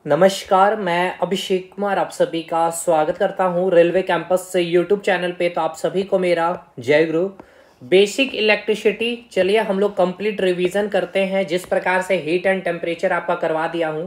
नमस्कार, मैं अभिषेक कुमार आप सभी का स्वागत करता हूं रेलवे कैंपस से यूट्यूब चैनल पे। तो आप सभी को मेरा जय गुरु। बेसिक इलेक्ट्रिसिटी, चलिए हम लोग कंप्लीट रिवीजन करते हैं। जिस प्रकार से हीट एंड टेम्परेचर आपका करवा दिया हूं,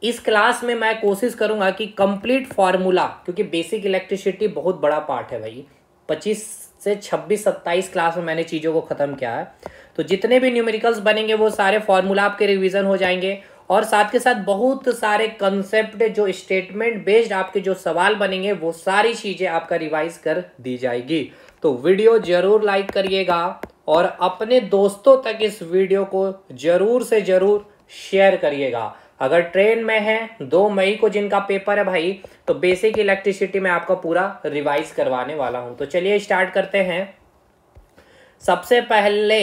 इस क्लास में मैं कोशिश करूंगा कि कंप्लीट फार्मूला, क्योंकि बेसिक इलेक्ट्रिसिटी बहुत बड़ा पार्ट है भाई। 25 से 26-27 क्लास में मैंने चीज़ों को ख़त्म किया है। तो जितने भी न्यूमेरिकल्स बनेंगे वो सारे फार्मूला आपके रिवीजन हो जाएंगे, और साथ के साथ बहुत सारे कंसेप्ट जो स्टेटमेंट बेस्ड आपके जो सवाल बनेंगे वो सारी चीज़ें आपका रिवाइज कर दी जाएगी। तो वीडियो जरूर लाइक करिएगा और अपने दोस्तों तक इस वीडियो को जरूर से जरूर शेयर करिएगा। अगर ट्रेन में है 2 मई को जिनका पेपर है भाई, तो बेसिक इलेक्ट्रिसिटी में आपका पूरा रिवाइज करवाने वाला हूं। तो चलिए स्टार्ट करते हैं। सबसे पहले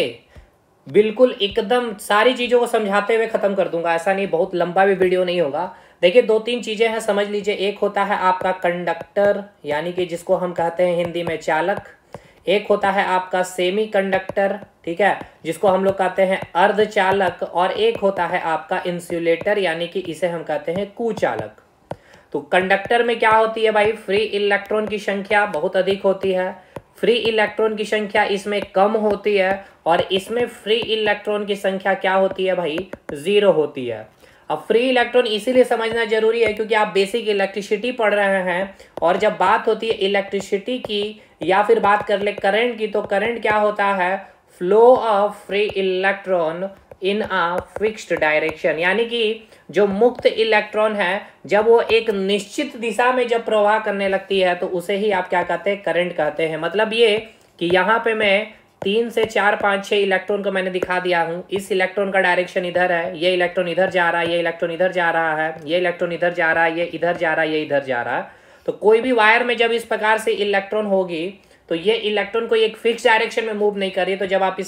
बिल्कुल एकदम सारी चीज़ों को समझाते हुए ख़त्म कर दूंगा, ऐसा नहीं, बहुत लंबा भी वीडियो नहीं होगा। देखिए 2-3 चीज़ें हैं, समझ लीजिए। एक होता है आपका कंडक्टर, यानी कि जिसको हम कहते हैं हिंदी में चालक। एक होता है आपका सेमी कंडक्टर, ठीक है, जिसको हम लोग कहते हैं अर्धचालक। और एक होता है आपका इंसुलेटर, यानी कि इसे हम कहते हैं कुचालक। तो कंडक्टर में क्या होती है भाई? फ्री इलेक्ट्रॉन की संख्या बहुत अधिक होती है। फ्री इलेक्ट्रॉन की संख्या इसमें कम होती है, और इसमें फ्री इलेक्ट्रॉन की संख्या क्या होती है भाई? 0 होती है। अब फ्री इलेक्ट्रॉन इसीलिए समझना जरूरी है क्योंकि आप बेसिक इलेक्ट्रिसिटी पढ़ रहे हैं, और जब बात होती है इलेक्ट्रिसिटी की या फिर बात कर ले करंट की, तो करंट क्या होता है? Flow of free electron in a fixed direction, यानी कि जो मुक्त इलेक्ट्रॉन है जब वो एक निश्चित दिशा में जब प्रवाह करने लगती है तो उसे ही आप क्या कहते हैं? करंट कहते हैं। मतलब ये कि यहाँ पे मैं 3 से 4 5 6 इलेक्ट्रॉन को मैंने दिखा दिया हूँ। इस इलेक्ट्रॉन का डायरेक्शन इधर है, ये इलेक्ट्रॉन इधर जा रहा है, ये इलेक्ट्रॉन इधर जा रहा है, ये इलेक्ट्रॉन इधर जा रहा है, ये इधर जा रहा है, ये इधर जा रहा है। तो कोई भी वायर में जब इस प्रकार से इलेक्ट्रॉन होगी तो ये इलेक्ट्रॉन को एक फिक्स डायरेक्शन में मूव नहीं कर रही है। तो जब आप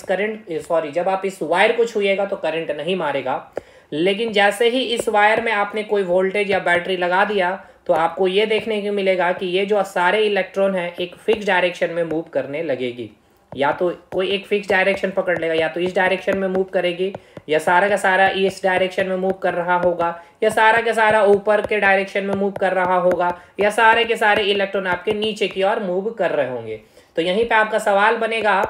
जब आप इस वायर को छुएगा तो करंट नहीं मारेगा। लेकिन जैसे ही इस वायर में आपने कोई वोल्टेज या बैटरी लगा दिया तो आपको ये देखने को मिलेगा कि ये जो सारे इलेक्ट्रॉन हैं एक फिक्स डायरेक्शन में मूव करने लगेगी। या तो कोई एक फिक्स डायरेक्शन पकड़ लेगा, या तो इस डायरेक्शन में मूव करेगी, या सारा का सारा इस डायरेक्शन में मूव कर रहा होगा, या सारा का सारा ऊपर के डायरेक्शन में मूव कर रहा होगा, या सारे के सारे इलेक्ट्रॉन आपके नीचे की ओर मूव कर रहे होंगे। तो यहीं पे आपका सवाल बनेगा,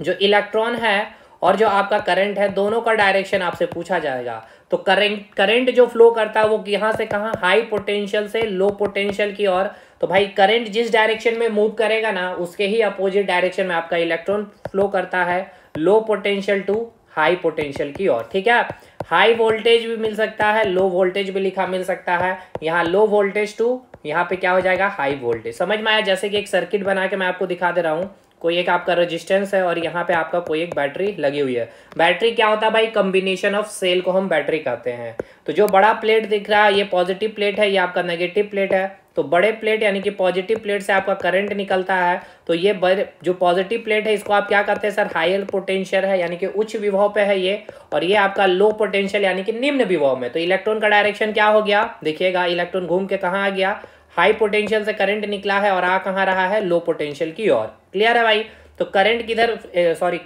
जो इलेक्ट्रॉन है और जो आपका करंट है दोनों का डायरेक्शन आपसे पूछा जाएगा। तो करंट जो फ्लो करता है वो यहाँ से कहाँ? हाई पोटेंशियल से लो पोटेंशियल की ओर। तो भाई करंट जिस डायरेक्शन में मूव करेगा ना उसके ही अपोजिट डायरेक्शन में आपका इलेक्ट्रॉन फ्लो करता है, low potential to high potential की ओर, ठीक है। हाई वोल्टेज भी मिल सकता है, लो वोल्टेज भी लिखा मिल सकता है। यहाँ लो वोल्टेज टू यहाँ पे क्या हो जाएगा? High voltage. समझ में आया? जैसे कि एक सर्किट बना के मैं आपको दिखा दे रहा हूँ। कोई एक आपका रेजिस्टेंस है और यहाँ पे आपका कोई एक बैटरी लगी हुई है। बैटरी क्या होता है भाई? कॉम्बिनेशन ऑफ सेल को हम बैटरी कहते हैं। तो जो बड़ा प्लेट दिख रहा है ये पॉजिटिव प्लेट है, ये आपका नेगेटिव प्लेट है। तो बड़े प्लेट यानी कि पॉजिटिव प्लेट से आपका करंट निकलता है। तो ये जो पॉजिटिव प्लेट है इसको आप क्या कहते हैं सर? हायर पोटेंशियल है, यानी कि उच्च विभव पे है ये। और ये आपका लो पोटेंशियल यानी कि निम्न विभव में। तो इलेक्ट्रॉन का डायरेक्शन क्या हो गया? देखिएगा, इलेक्ट्रॉन घूम के कहाँ आ गया? हाई पोटेंशियल से करंट निकला है और आ कहाँ रहा है? लो पोटेंशियल की ओर। क्लियर है भाई? तो करंट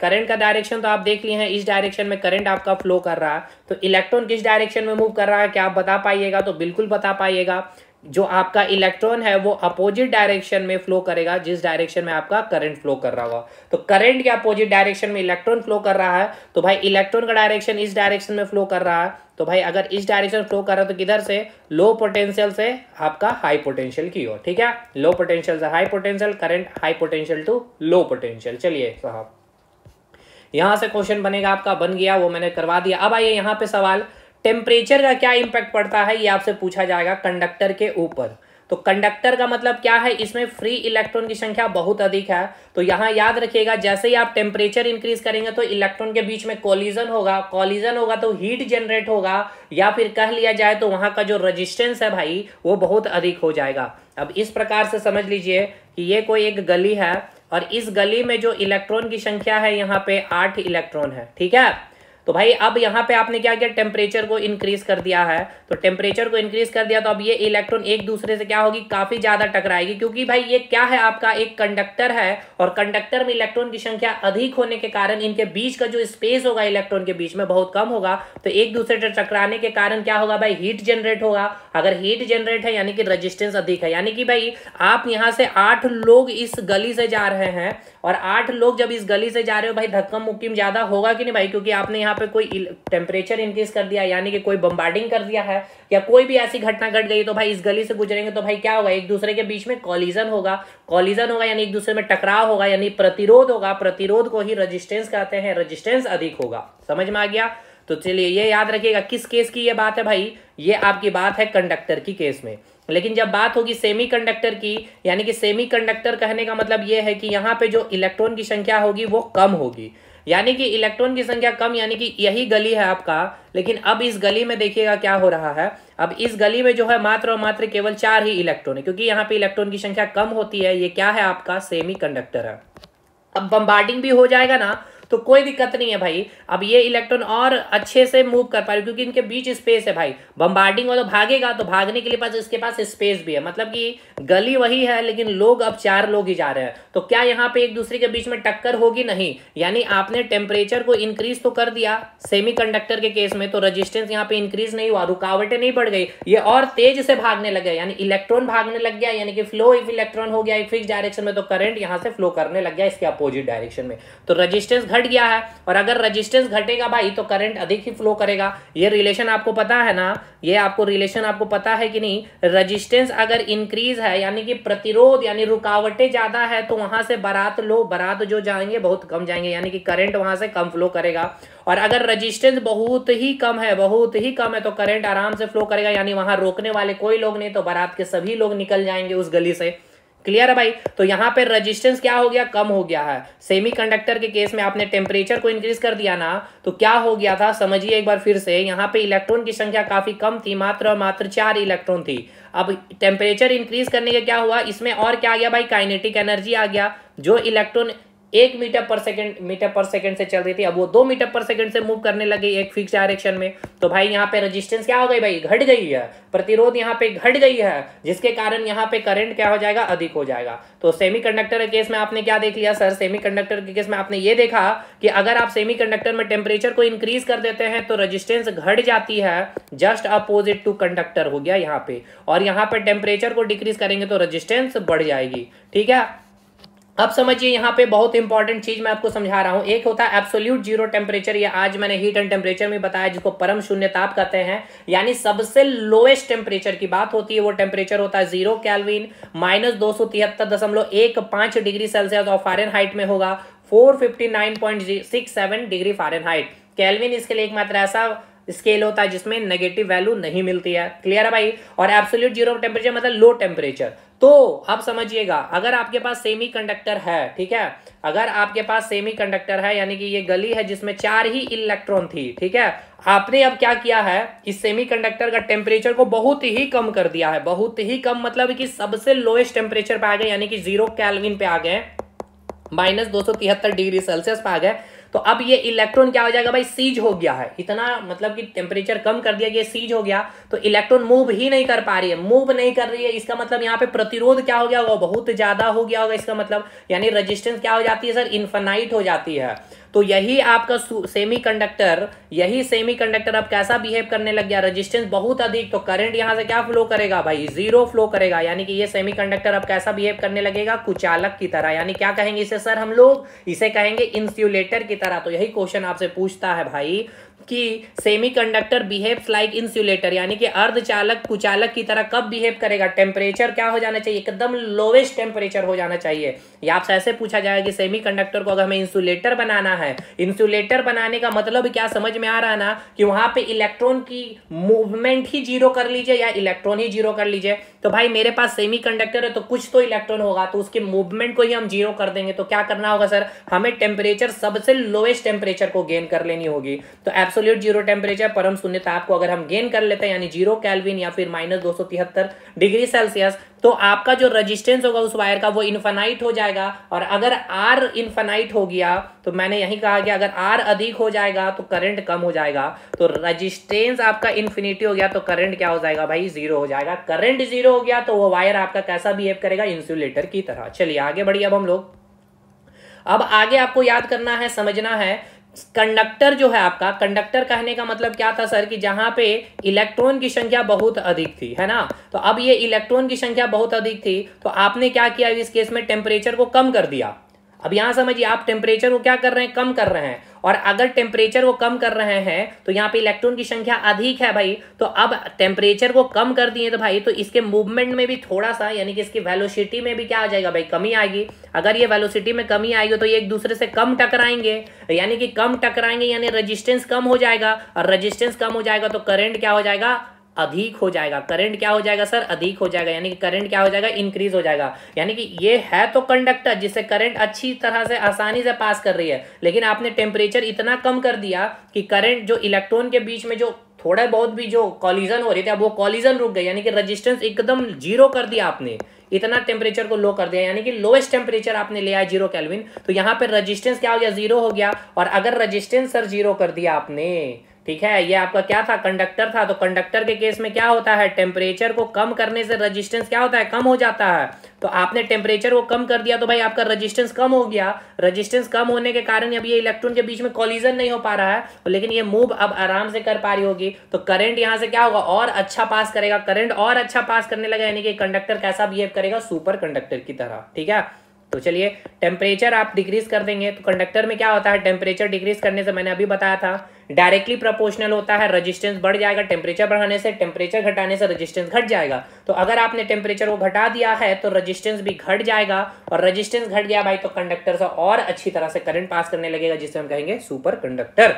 करंट का डायरेक्शन तो आप देख लिए हैं, इस डायरेक्शन में करंट आपका फ्लो कर रहा है। तो इलेक्ट्रॉन किस डायरेक्शन में मूव कर रहा है क्या आप बता पाइएगा? तो बिल्कुल बता पाइएगा। जो आपका इलेक्ट्रॉन है वो अपोजिट डायरेक्शन में फ्लो करेगा जिस डायरेक्शन में आपका करंट फ्लो कर रहा होगा। तो करंट के अपोजिट डायरेक्शन में इलेक्ट्रॉन फ्लो कर रहा है, तो भाई इलेक्ट्रॉन का डायरेक्शन इस डायरेक्शन में फ्लो कर रहा है। तो भाई अगर इस डायरेक्शन फ्लो कर रहा है तो किधर से? लो पोटेंशियल से आपका हाई पोटेंशियल की ओर, ठीक है। लो पोटेंशियल से high potential, current high potential to low potential. चलिए साहब, यहां से क्वेश्चन बनेगा आपका, बन गया, वो मैंने करवा दिया। अब आइए यहाँ पे सवाल, टेम्परेचर का क्या इंपैक्ट पड़ता है ये आपसे पूछा जाएगा कंडक्टर के ऊपर। तो कंडक्टर का मतलब क्या है? इसमें फ्री इलेक्ट्रॉन की संख्या बहुत अधिक है। तो यहाँ याद रखिएगा, जैसे ही आप टेम्परेचर इंक्रीज करेंगे तो इलेक्ट्रॉन के बीच में कोलिजन होगा। कोलिजन होगा तो हीट जनरेट होगा, या फिर कह लिया जाए तो वहां का जो रेजिस्टेंस है भाई वो बहुत अधिक हो जाएगा। अब इस प्रकार से समझ लीजिए कि ये कोई एक गली है, और इस गली में जो इलेक्ट्रॉन की संख्या है यहाँ पे 8 इलेक्ट्रॉन है, ठीक है। तो भाई अब यहाँ पे आपने क्या किया, टेम्परेचर को इंक्रीज कर दिया है। तो टेम्परेचर को इंक्रीज कर दिया तो अब ये इलेक्ट्रॉन एक दूसरे से क्या होगी, काफी ज्यादा टकराएगी, क्योंकि भाई ये क्या है, आपका एक कंडक्टर है और कंडक्टर में इलेक्ट्रॉन की संख्या अधिक होने के कारण इनके बीच का जो स्पेस होगा इलेक्ट्रॉन के बीच में बहुत कम होगा। तो एक दूसरे से टकराने के कारण क्या होगा भाई, हीट जनरेट होगा। अगर हीट जनरेट है यानी कि रेजिस्टेंस अधिक है, यानी कि भाई आप यहां से 8 लोग इस गली से जा रहे हैं और 8 लोग जब इस गली से जा रहे हो भाई, धक्कम मुक्किम ज्यादा होगा कि नहीं भाई, क्योंकि आपने यहाँ पे कोई टेम्परेचर इंक्रीज कर दिया, यानी कि कोई बम्बार्डिंग कर दिया है या कोई भी ऐसी घटना घट गई, तो भाई इस गली से गुजरेंगे तो भाई क्या होगा, एक दूसरे के बीच में कॉलिजन होगा। कॉलिजन होगा यानी एक दूसरे में टकराव होगा, यानी प्रतिरोध होगा। प्रतिरोध को ही रेजिस्टेंस कहते हैं, रेजिस्टेंस अधिक होगा। समझ में आ गया? तो चलिए ये याद रखिएगा। किस केस की ये बात है भाई, ये आपकी बात है कंडक्टर की केस में। लेकिन जब बात होगी सेमीकंडक्टर की, यानी कि सेमीकंडक्टर कहने का मतलब ये है कि यहाँ पे जो इलेक्ट्रॉन की संख्या होगी वो कम होगी, यानी कि इलेक्ट्रॉन की संख्या कम, यानी कि यही गली है आपका, लेकिन अब इस गली में देखिएगा क्या हो रहा है। अब इस गली में जो है मात्र और मात्र केवल 4 ही इलेक्ट्रॉन है, क्योंकि यहाँ पे इलेक्ट्रॉन की संख्या कम होती है। ये क्या है, आपका सेमीकंडक्टर है। अब बम्बार्डिंग भी हो जाएगा ना तो कोई दिक्कत नहीं है भाई। अब ये इलेक्ट्रॉन और अच्छे से मूव कर पा रहे, क्योंकि इनके बीच स्पेस है भाई। बम्बार्डिंग हो तो भागेगा, तो भागने के लिए पास इसके पास स्पेस भी है, मतलब कि गली वही है लेकिन लोग अब 4 लोग ही जा रहे हैं। तो क्या यहाँ पे एक दूसरे के बीच में टक्कर होगी? नहीं। यानी आपने टेम्परेचर को इंक्रीज तो कर दिया सेमीकंडक्टर के केस में, तो रेजिस्टेंस यहाँ पे इंक्रीज नहीं हुआ, रुकावटें नहीं बढ़ गई, ये और तेज से भागने लगे, यानी इलेक्ट्रॉन भागने लग गया, यानी कि फ्लो ऑफ इलेक्ट्रॉन हो गया एक फिक्स डायरेक्शन में, तो करंट यहाँ से फ्लो करने लग गया इसके अपोजिट डायरेक्शन में। तो रेजिस्टेंस घट गया है, और अगर रेजिस्टेंस घटेगा भाई तो करंट अधिक ही फ्लो करेगा। ये रिलेशन आपको पता है ना, ये आपको रिलेशन आपको पता है कि नहीं? रेजिस्टेंस अगर इंक्रीज है यानी कि प्रतिरोध यानी रुकावटें ज्यादा है, तो वहां से बारात जो जाएंगे बहुत कम जाएंगे, यानी कि करंट वहां से कम फ्लो करेगा। और अगर रेजिस्टेंस बहुत ही कम है तो करंट आराम से फ्लो करेगा, यानी वहां रोकने वाले कोई लोग नहीं, तो बारात के सभी लोग निकल जाएंगे उस गली से। क्लियर है भाई? तो यहां पे रेजिस्टेंस क्या हो गया, कम हो गया है। सेमीकंडक्टर के केस में आपने टेम्परेचर को इंक्रीज कर दिया ना, तो क्या हो गया था समझिए एक बार फिर से। यहां पे इलेक्ट्रॉन की संख्या काफी कम थी, मात्र और मात्र 4 इलेक्ट्रॉन थी। अब टेम्परेचर इंक्रीज करने के क्या हुआ, इसमें और क्या आ गया भाई, काइनेटिक एनर्जी आ गया। जो इलेक्ट्रॉन 1 मीटर पर सेकंड से चल रही थी, अब वो 2 मीटर पर सेकंड से मूव करने लगी एक फिक्स डायरेक्शन में। तो भाई यहाँ पे रेजिस्टेंस क्या हो गई भाई, घट गई है, प्रतिरोध यहाँ पे घट गई है, जिसके कारण यहाँ पे करंट क्या हो जाएगा, अधिक हो जाएगा। तो सेमीकंडक्टर के केस में आपने क्या देख लिया सर, सेमीकंडक्टर के केस में आपने ये देखा कि अगर आप सेमीकंडक्टर में टेम्परेचर को इंक्रीज कर देते हैं तो रेजिस्टेंस घट जाती है, जस्ट अपोजिट टू कंडक्टर हो गया यहाँ पे। और यहाँ पे टेम्परेचर को डिक्रीज करेंगे तो रेजिस्टेंस बढ़ जाएगी। ठीक है, अब समझिए यहाँ पे बहुत इंपॉर्टेंट चीज मैं आपको समझा रहा हूं। एक होता है एब्सोल्यूट जीरो टेम्परेचर, ये आज मैंने हीट एंड टेम्परेचर में बताया, जिसको परम शून्य ताप कहते हैं, यानी सबसे लोएस्ट टेम्परेचर की बात होती है। वो टेम्परेचर होता है 0 केल्विन -273.15 डिग्री सेल्सियस और फ़ारेनहाइट में होगा 459.67 डिग्री फ़ारेनहाइट। केल्विन इसके लिए एकमात्र ऐसा स्केल होता है जिसमें नेगेटिव वैल्यू नहीं मिलती है। क्लियर है भाई? और एब्सोल्यूट जीरो टेम्परेचर मतलब लो टेम्परेचर। तो अब समझिएगा, अगर आपके पास सेमीकंडक्टर है, ठीक है, अगर आपके पास सेमीकंडक्टर है यानी कि ये गली है जिसमें 4 ही इलेक्ट्रॉन थी, ठीक है, आपने अब क्या किया है, इस सेमीकंडक्टर का टेम्परेचर को बहुत ही कम कर दिया है। बहुत ही कम मतलब कि सबसे लोएस्ट टेम्परेचर पे आ गए, यानी कि 0 केल्विन पे आ गए, -273 डिग्री सेल्सियस पे आ गए। तो अब ये इलेक्ट्रॉन क्या हो जाएगा भाई, सीज हो गया है। इतना मतलब कि टेम्परेचर कम कर दिया, ये सीज हो गया, तो इलेक्ट्रॉन मूव ही नहीं कर पा रही है, मूव नहीं कर रही है। इसका मतलब यहाँ पे प्रतिरोध क्या हो गया होगा, बहुत ज्यादा हो गया होगा इसका मतलब, यानी रेजिस्टेंस क्या हो जाती है सर, इनफाइनाइट हो जाती है। तो यही आपका सेमीकंडक्टर अब कैसा बिहेव करने लग गया, रेजिस्टेंस बहुत अधिक, तो करंट यहां से क्या फ्लो करेगा भाई, 0 फ्लो करेगा। यानी कि ये सेमीकंडक्टर अब कैसा बिहेव करने लगेगा, कुचालक की तरह। यानी क्या कहेंगे इसे सर हम लोग, इसे कहेंगे इंसुलेटर की तरह। तो यही क्वेश्चन आपसे पूछता है भाई कि सेमीकंडक्टर बिहेव्स लाइक इंसुलेटर, यानी कि अर्धचालक कुचालक की तरह कब बिहेव करेगा, टेम्परेचर क्या हो जाना चाहिए, एकदम लोवेस्ट टेम्परेचर हो जाना चाहिए। या आपसे ऐसे पूछा जाएगा कि सेमीकंडक्टर को अगर हमें इंसुलेटर बनाना है, इंसुलेटर बनाने का मतलब क्या समझ में आ रहा है ना, कि वहां पे इलेक्ट्रॉन की मूवमेंट ही 0 कर लीजिए या इलेक्ट्रॉन ही 0 कर लीजिए। तो भाई मेरे पास सेमीकंडक्टर है तो कुछ तो इलेक्ट्रॉन होगा, तो उसके मूवमेंट को ही हम 0 कर देंगे। तो क्या करना होगा सर, हमें टेम्परेचर सबसे लोएस्ट टेम्परेचर को गेन कर लेनी होगी। तो एब्सोल्यूट जीरो टेम्परेचर, परम शून्य ताप को अगर हम गेन कर लेते हैं यानी 0 केल्विन या फिर -273 डिग्री सेल्सियस, तो आपका जो रेजिस्टेंस होगा उस वायर का वो इन्फानाइट हो जाएगा। और अगर आर इन्फानाइट हो गया तो मैंने यही कहा कि अगर आर अधिक हो जाएगा तो करंट कम हो जाएगा। तो रेजिस्टेंस आपका इन्फिनिटी हो गया तो करंट क्या हो जाएगा भाई, जीरो हो जाएगा। करंट जीरो हो गया तो वो वायर आपका कैसा बिहेव करेगा, इंसुलेटर की तरह। चलिए आगे बढ़िए अब हम लोग। अब आगे आपको याद करना है, समझना है, कंडक्टर जो है आपका, कंडक्टर कहने का मतलब क्या था सर कि जहां पे इलेक्ट्रॉन की संख्या बहुत अधिक थी, है ना। तो अब ये इलेक्ट्रॉन की संख्या बहुत अधिक थी तो आपने क्या किया, इस केस में टेम्परेचर को कम कर दिया। अब यहां समझिए, आप टेम्परेचर को क्या कर रहे हैं, कम कर रहे हैं। और अगर टेम्परेचर को कम कर रहे हैं तो यहाँ पे इलेक्ट्रॉन की संख्या अधिक है भाई, तो अब टेम्परेचर को कम कर दिए तो भाई तो इसके मूवमेंट में भी थोड़ा सा यानी कि इसकी वेलोसिटी में भी क्या आ जाएगा भाई, कमी आएगी। अगर ये वेलोसिटी में कमी आएगी तो ये एक दूसरे से कम टकराएंगे, यानी कि कम टकराएंगे यानी रेजिस्टेंस कम हो जाएगा। और रेजिस्टेंस कम हो जाएगा तो करंट क्या हो जाएगा, अधिक हो जाएगा। करंट क्या हो जाएगा सर, अधिक हो जाएगा, यानी कि करंट क्या हो जाएगा, इंक्रीज हो जाएगा। यानी कि ये है तो कंडक्टर जिससे करंट अच्छी तरह से आसानी से पास कर रही है, लेकिन आपने टेम्परेचर इतना कम कर दिया कि करंट जो इलेक्ट्रॉन के बीच में जो थोड़ा बहुत भी जो कॉलिजन हो रही थी वो कॉलिजन रुक गई, यानी कि रेजिस्टेंस एकदम जीरो कर दिया आपने, इतना टेम्परेचर को लो कर दिया, यानी कि लोएस्ट टेम्परेचर आपने ले आया 0 केल्विन। तो यहाँ पे रेजिस्टेंस क्या हो गया, जीरो हो गया। और अगर रेजिस्टेंस सर जीरो कर दिया आपने, ठीक है, ये आपका क्या था, कंडक्टर था, तो कंडक्टर के केस में क्या होता है, टेम्परेचर को कम करने से रेजिस्टेंस क्या होता है, कम हो जाता है। तो आपने टेम्परेचर को कम कर दिया तो भाई आपका रेजिस्टेंस कम हो गया। रेजिस्टेंस कम होने के कारण अब ये इलेक्ट्रॉन के बीच में कॉलिजन नहीं हो पा रहा है, लेकिन ये मूव अब आराम से कर पा रही होगी। तो करंट यहाँ से क्या होगा, और अच्छा पास करेगा। करंट और अच्छा पास करने लगा यानी कि कंडक्टर कैसा बिहेव करेगा, सुपर कंडक्टर की तरह, ठीक है। तो चलिए टेम्परेचर आप डिक्रीज कर देंगे तो कंडक्टर में क्या होता है, टेम्परेचर डिक्रीज करने से मैंने अभी बताया था डायरेक्टली प्रोपोर्शनल होता है, रेजिस्टेंस बढ़ जाएगा। टेम्परेचर बढ़ाने से, टेम्परेचर घटाने से रेजिस्टेंस घट जाएगा। तो अगर आपने टेम्परेचर को घटा दिया है तो रेजिस्टेंस भी घट जाएगा, और रेजिस्टेंस घट गया भाई तो कंडक्टर से और अच्छी तरह से करंट पास करने लगेगा, जिसे हम कहेंगे सुपर कंडक्टर,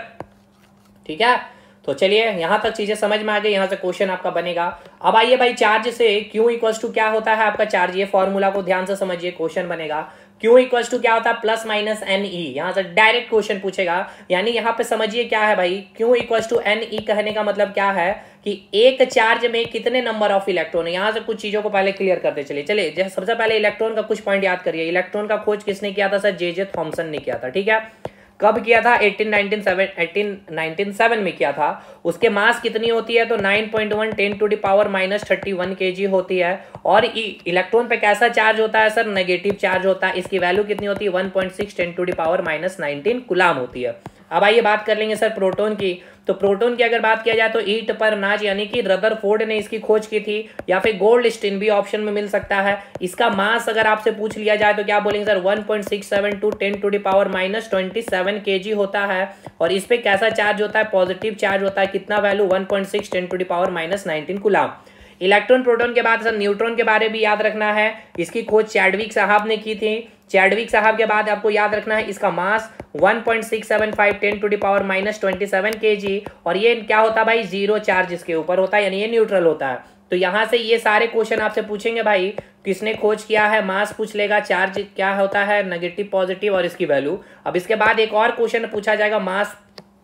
ठीक है। तो चलिए यहां तक चीजें समझ में आ गई, यहां से क्वेश्चन आपका बनेगा। अब आइए भाई, चार्ज से Q इक्वल्स टू क्या होता है आपका चार्ज, ये फॉर्मूला को ध्यान से समझिए, क्वेश्चन बनेगा। Q इक्वल्स टू क्या होता है, प्लस माइनस NE, यहां से डायरेक्ट क्वेश्चन पूछेगा। यानी यहां पे समझिए क्या है भाई, Q इक्वल्स टू NE कहने का मतलब क्या है कि एक चार्ज में कितने नंबर ऑफ इलेक्ट्रॉन है। यहां से कुछ चीजों को पहले क्लियर करते चलिए जैसे सबसे पहले इलेक्ट्रॉन का कुछ पॉइंट याद करिए। इलेक्ट्रॉन का खोज किसने किया था सर, J.J. थॉमसन ने किया था, ठीक है। कब किया था, 1897 में किया था। उसके मास कितनी होती है तो 9.1 10⁻³ kg होती है। और इलेक्ट्रॉन पे कैसा चार्ज होता है सर, नेगेटिव चार्ज होता है। इसकी वैल्यू कितनी होती है 1.6 10⁻⁻19 कूलाम होती है। अब आइए बात कर लेंगे सर प्रोटॉन की। तो प्रोटॉन की अगर बात किया जाए तो ईट पर नाच यानी कि रदरफोर्ड ने इसकी खोज की थी, या फिर गोल्डस्टीन भी ऑप्शन में मिल सकता है। इसका मास अगर आपसे पूछ लिया जाए तो क्या बोलेंगे सर, 1.672 10⁻27 kg होता है। और इस पे कैसा चार्ज होता है, पॉजिटिव चार्ज होता है। कितना वैल्यू, 1.6 10⁻⁻19 कूलाम। इलेक्ट्रॉन प्रोटॉन के बाद सर न्यूट्रॉन के बारे में भी याद रखना है। इसकी खोज चैडविक साहब ने की थी। चैडविक साहब के बाद आपको याद रखना है इसका मास 1.675 10⁻⁻27 kg। और ये क्या होता है भाई, जीरो चार्ज इसके ऊपर होता है, यानी ये न्यूट्रल होता है। तो यहां से ये सारे क्वेश्चन आपसे पूछेंगे भाई, किसने खोज किया है, मास पूछ लेगा, चार्ज क्या होता है, नेगेटिव पॉजिटिव, और इसकी वैल्यू। अब इसके बाद एक और क्वेश्चन पूछा जाएगा, मास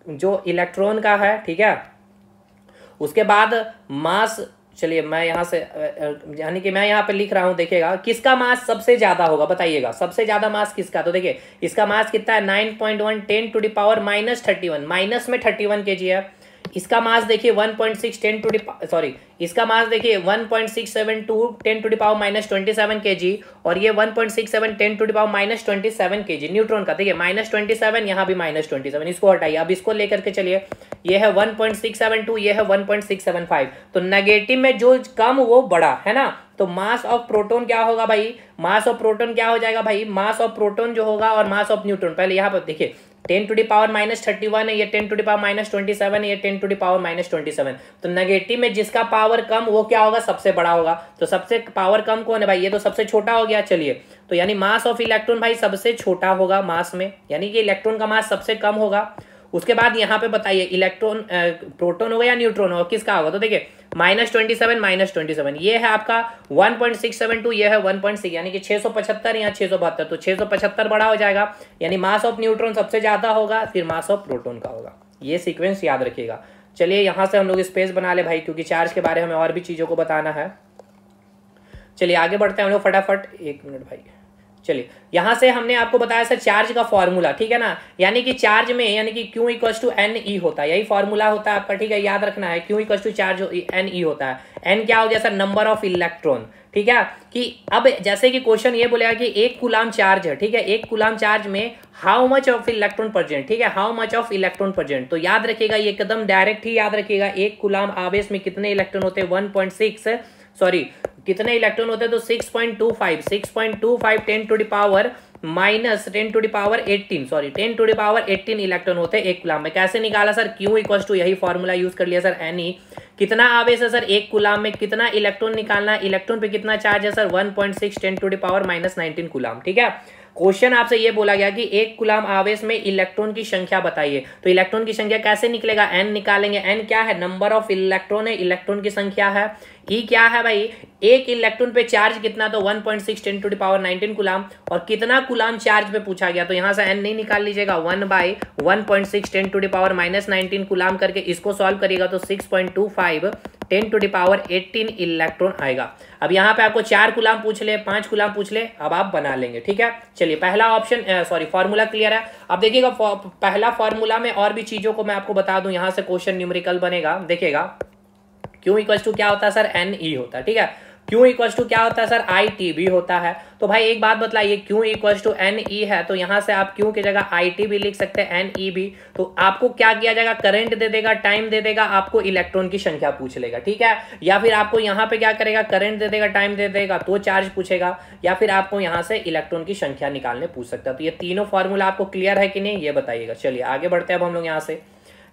जो इलेक्ट्रॉन का है, ठीक है। उसके बाद मास, चलिए मैं यहाँ से यानी कि मैं यहाँ पे लिख रहा हूँ, देखिएगा किसका मास सबसे ज्यादा होगा, बताइएगा सबसे ज्यादा मास किसका। तो देखिए इसका मास कितना है, 9.1 10⁻⁻31, माइनस में 31 kg है। इसका मास देखिए 1.6 इसका मास देखिए 1.672 10⁻⁻27 kg, और ये 1.67 10⁻⁻27 kg न्यूट्रॉन का। देखिए -27, यहाँ भी -27, इसको हटाइए। अब इसको लेकर के चलिए, ये है 1.672, ये है 1.675। तो नेगेटिव में जो कम वो बड़ा है ना। तो मास ऑफ प्रोटॉन क्या होगा भाई, मास ऑफ प्रोटॉन क्या हो जाएगा भाई, मास ऑफ प्रोटॉन जो होगा और मास ऑफ न्यूट्रॉन, पहले यहाँ पर देखिए 10⁻⁻31 है, ये 10⁻⁻27 है, ये 10⁻⁻27। तो नेगेटिव में जिसका पावर कम वो क्या होगा, सबसे बड़ा होगा। तो सबसे पावर कम कौन है भाई, ये तो सबसे छोटा हो गया। चलिए तो यानी मास ऑफ इलेक्ट्रॉन भाई सबसे छोटा होगा मास में, यानी कि इलेक्ट्रॉन का मास सबसे कम होगा। उसके बाद यहाँ पे बताइए इलेक्ट्रॉन प्रोटॉन होगा या न्यूट्रॉन होगा, किसका होगा। तो देखिए -27 ये है आपका 1.672, ये है 1.6, यानी कि 675 या 672। तो 675 बड़ा हो जाएगा, यानी मास ऑफ न्यूट्रॉन सबसे ज्यादा होगा, फिर मास ऑफ प्रोटॉन का होगा। ये सीक्वेंस याद रखिएगा। चलिए यहाँ से हम लोग स्पेस बना ले भाई, क्योंकि चार्ज के बारे में हमें और भी चीज़ों को बताना है। चलिए आगे बढ़ते हैं हम लोग फटाफट, 1 मिनट भाई। चलिए यहाँ से हमने आपको बताया सर चार्ज का फॉर्मूला, ठीक है ना, यानी कि चार्ज में यानी कि Q equals to N E होता है, यही फॉर्मूला होता है आपका, ठीक है, याद रखना है। Q equals to charge N E होता है, एन क्या हो गया सर, नंबर ऑफ इलेक्ट्रॉन, ठीक है। कि अब जैसे कि क्वेश्चन ये बोलेगा कि 1 कूलाम चार्ज है, ठीक है, 1 कूलाम चार्ज में how much of electron present, ठीक है, how much of electron present. तो याद रखिएगा ये एकदम डायरेक्ट ही याद रखिएगा, 1 कूलाम आवेश में कितने इलेक्ट्रॉन होते हैं, 1.6 सॉरी कितने इलेक्ट्रॉन होते हैं, तो 6.25 10 to the power minus 10 to the power 18 sorry 10 to the power 18 electron होते हैं 1 कूलाम में। कैसे निकाला सर, Q इक्वल्स टू यही फॉर्मूला यूज कर लिया सर, Ne। कितना आवेश है सर 1 कूलाम में, कितना इलेक्ट्रॉन निकालना, इलेक्ट्रॉन पे कितना चार्ज है sir 1.6 10 to the power minus 19 coulomb, ठीक है। क्वेश्चन आपसे ये बोला गया कि 1 कूलाम आवेश में इलेक्ट्रॉन की संख्या बताइए, तो इलेक्ट्रॉन की संख्या कैसे निकलेगा, n निकालेंगे। n क्या है, नंबर ऑफ इलेक्ट्रॉन है, इलेक्ट्रॉन की संख्या है। E क्या है भाई, एक इलेक्ट्रॉन पे चार्ज कितना, तो 1.6 10 टू द पावर 19 कूलाम, और कितना कूलाम चार्ज पे पूछा गया, तो यहाँ से n नहीं निकाल लीजिएगा, 1/1.6 10 to the power minus 19 coulomb करके इसको सॉल्व करिएगा तो 6.25 10 टू द पावर 18 इलेक्ट्रॉन आएगा। अब यहाँ पे आपको 4 कूलाम पूछ ले, 5 कूलाम पूछ ले, अब आप बना लेंगे, ठीक है। चलिए पहला ऑप्शन सॉरी फॉर्मूला क्लियर है। अब देखिएगा पहला फॉर्मूला में और भी चीजों को मैं आपको बता दूं, यहाँ से क्वेश्चन न्यूमेरिकल बनेगा, देखिएगा। Q इक्वल्स टू क्या होता है सर, Ne होता है, ठीक है। Q इक्वल्स टू क्या होता है सर, IT भी होता है। तो भाई एक बात बतलाइए, Q इक्वल्स टू Ne है, तो यहाँ से आप Q की जगह IT भी लिख सकते हैं, Ne भी। तो आपको क्या किया जाएगा, करंट दे देगा, टाइम दे देगा, आपको इलेक्ट्रॉन की संख्या पूछ लेगा, ठीक है। या फिर आपको यहाँ पे क्या करेगा, करंट दे देगा, टाइम दे देगा, तो चार्ज पूछेगा, या फिर आपको यहाँ से इलेक्ट्रॉन की संख्या निकालने पूछ सकता है। तो ये तीनों फॉर्मूला आपको क्लियर है कि नहीं, ये बताइएगा। चलिए आगे बढ़ते हैं अब हम लोग यहाँ से।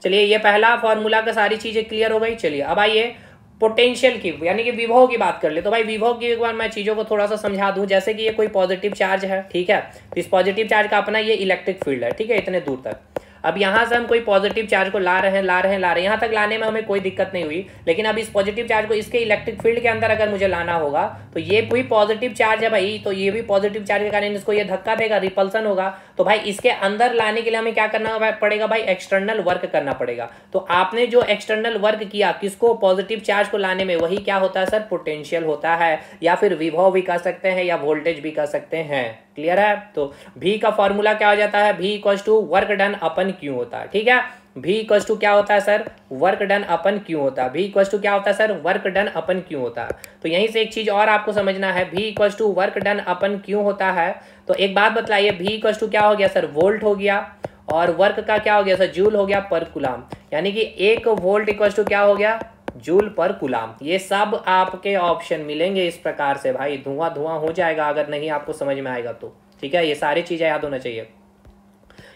चलिए ये पहला फॉर्मूला का सारी चीजें क्लियर हो गई। चलिए अब आइए पोटेंशियल की यानी कि विभव की बात कर ले। तो भाई विभव की एक बार मैं चीजों को थोड़ा सा समझा दूं, जैसे कि ये कोई पॉजिटिव चार्ज है, ठीक है, तो इस पॉजिटिव चार्ज का अपना ये इलेक्ट्रिक फील्ड है, ठीक है, इतने दूर तक। अब यहाँ से हम कोई पॉजिटिव चार्ज को ला रहे हैं, यहाँ तक लाने में हमें कोई दिक्कत नहीं हुई, लेकिन अब इस पॉजिटिव चार्ज को इसके इलेक्ट्रिक फील्ड के अंदर अगर मुझे लाना होगा, तो ये कोई पॉजिटिव चार्ज है भाई, तो ये भी पॉजिटिव चार्ज के कारण इसको ये धक्का देगा, रिपल्सन होगा। तो भाई इसके अंदर लाने के लिए हमें क्या करना पड़ेगा भाई, एक्सटर्नल वर्क करना पड़ेगा। तो आपने जो एक्सटर्नल वर्क किया किसको, पॉजिटिव चार्ज को लाने में, वही क्या होता है सर, पोटेंशियल होता है, या फिर विभव भी कह सकते हैं, या वोल्टेज भी कह सकते हैं। क्लियर है। तो V का फॉर्मूला क्या हो जाता है, V equals to work done upon Q होता है, ठीक है। V इक्वल्स टू क्या होता है sir, work done upon Q होता है। V इक्वल्स टू क्या होता है sir, work done upon Q होता है। तो यहीं से एक चीज और आपको समझना है, V equals to work done upon Q होता है। तो एक बात बतलाइए, V इक्वल्स टू क्या हो गया सर, वोल्ट हो गया, और वर्क का क्या हो गया सर, जूल हो गया पर कूलाम, यानी कि 1 वोल्ट इक्वल्स टू क्या हो गया, जूल पर कूलाम। ये सब आपके ऑप्शन मिलेंगे इस प्रकार से भाई, धुआं धुआं हो जाएगा अगर नहीं आपको समझ में आएगा तो, ठीक है। ये सारी चीजें याद होना चाहिए।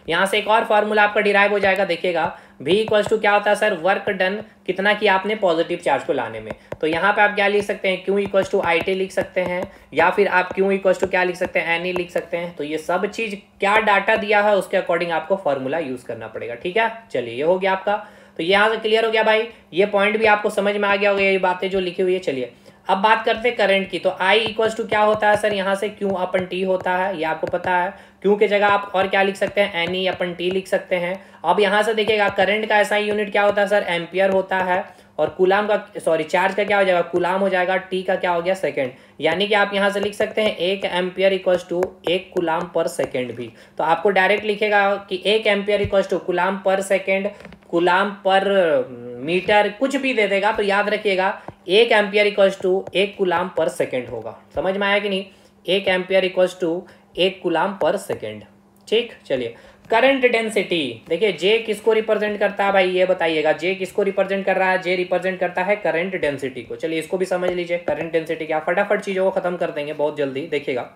यहां से एक और फॉर्मूला आपका डिराइव हो जाएगा, देखिएगा। V इक्वल्स टू क्या होता है सर, वर्क डन कितना किया आपने पॉजिटिव चार्ज को लाने में। तो यहाँ पे आप क्या लिख सकते हैं, Q इक्वल्स टू IT लिख सकते हैं, या फिर आप Q इक्वल्स टू क्या लिख सकते हैं, Ne लिख सकते हैं। तो ये सब चीज क्या डाटा दिया है उसके अकॉर्डिंग आपको फॉर्मूला यूज करना पड़ेगा, ठीक है। चलिए ये हो गया आपका, तो यहाँ से क्लियर हो गया भाई, ये पॉइंट भी आपको समझ में आ गया होगा, ये बातें जो लिखी हुई है। चलिए अब बात करते हैं करंट की। तो I इक्वल्स टू क्या होता है सर, यहाँ से Q अपन T होता है, ये आपको पता है। Q की जगह आप और क्या लिख सकते हैं, Ne अपन T लिख सकते हैं। अब यहाँ से देखिएगा करंट का ऐसा यूनिट क्या होता है सर, एम्पियर होता है, और कूलाम का सॉरी चार्ज का क्या हो जाएगा, कूलाम हो जाएगा, T का क्या हो गया, सेकेंड। यानी कि आप यहाँ से लिख सकते हैं 1 एम्पियर इक्वल्स टू 1 कूलाम पर सेकेंड भी। तो आपको डायरेक्ट लिखेगा कि 1 एम्पियर इक्वल्स टू कूलाम पर सेकेंड, कूलाम पर मीटर, कुछ भी दे देगा। तो याद रखिएगा 1 एम्पियर इक्वल्स टू 1 कूलाम पर सेकेंड होगा। समझ में आया कि नहीं, 1 एम्पियर इक्वल्स टू 1 कूलाम पर सेकेंड, ठीक। चलिए करंट डेंसिटी, देखिए J किसको रिप्रेजेंट करता है भाई, ये बताइएगा। J किसको रिप्रेजेंट कर रहा है, J रिप्रेजेंट करता है करंट डेंसिटी को। चलिए इसको भी समझ लीजिए, करंट डेंसिटी क्या, फटाफट चीजों को खत्म कर देंगे बहुत जल्दी, देखिएगा।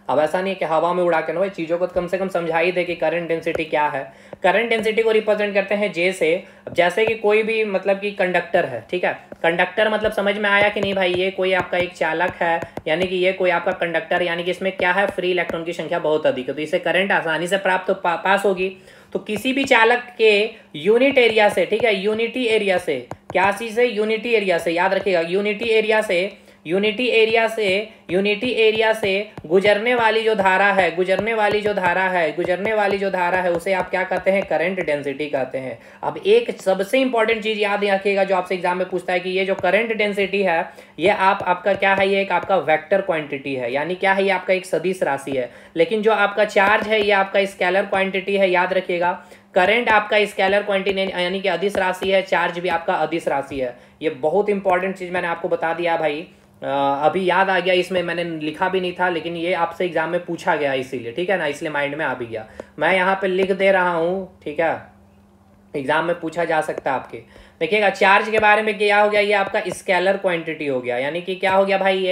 अब ऐसा नहीं है कि हवा में उड़ा के ना भाई, चीज़ों को कम से कम समझा ही दे कि करंट डेंसिटी क्या है। करंट डेंसिटी को रिप्रेजेंट करते हैं J से। जैसे कि कोई भी मतलब कि कंडक्टर है, ठीक है, कंडक्टर मतलब समझ में आया कि नहीं भाई, ये कोई आपका एक चालक है, यानी कि ये कोई आपका कंडक्टर, यानी कि इसमें क्या है, फ्री इलेक्ट्रॉन की संख्या बहुत अधिक है, तो इसे करंट आसानी से प्राप्त पास होगी। तो किसी भी चालक के यूनिट एरिया से, ठीक है, यूनिटी एरिया से, क्या चीज़ है, यूनिटी एरिया से, याद रखिएगा, यूनिटी एरिया से यूनिटी एरिया से गुजरने वाली जो धारा है उसे आप क्या कहते हैं, करंट डेंसिटी कहते हैं। अब एक सबसे इंपॉर्टेंट चीज याद रखिएगा जो आपसे एग्जाम में पूछता है कि ये जो करंट डेंसिटी है ये आपका क्या है, ये एक आपका वेक्टर क्वांटिटी है, यानी क्या है, ये आपका एक सदिश राशि है। लेकिन जो आपका चार्ज है ये आपका स्केलर क्वांटिटी है, याद रखिएगा। करंट आपका स्केलर क्वांटिटी यानी कि अदिश राशि है, चार्ज भी आपका अदिश राशि है। ये बहुत इंपॉर्टेंट चीज मैंने आपको बता दिया भाई, अभी याद आ गया, इसमें मैंने लिखा भी नहीं था लेकिन ये आपसे एग्जाम में पूछा गया इसीलिए, ठीक है ना, इसलिए माइंड में आ भी गया। मैं यहाँ पे लिख दे रहा हूँ, ठीक है, एग्जाम में पूछा जा सकता है आपके। देखिएगा चार्ज के बारे में क्या हो गया, ये आपका स्केलर क्वांटिटी हो गया, यानी कि क्या हो गया भाई,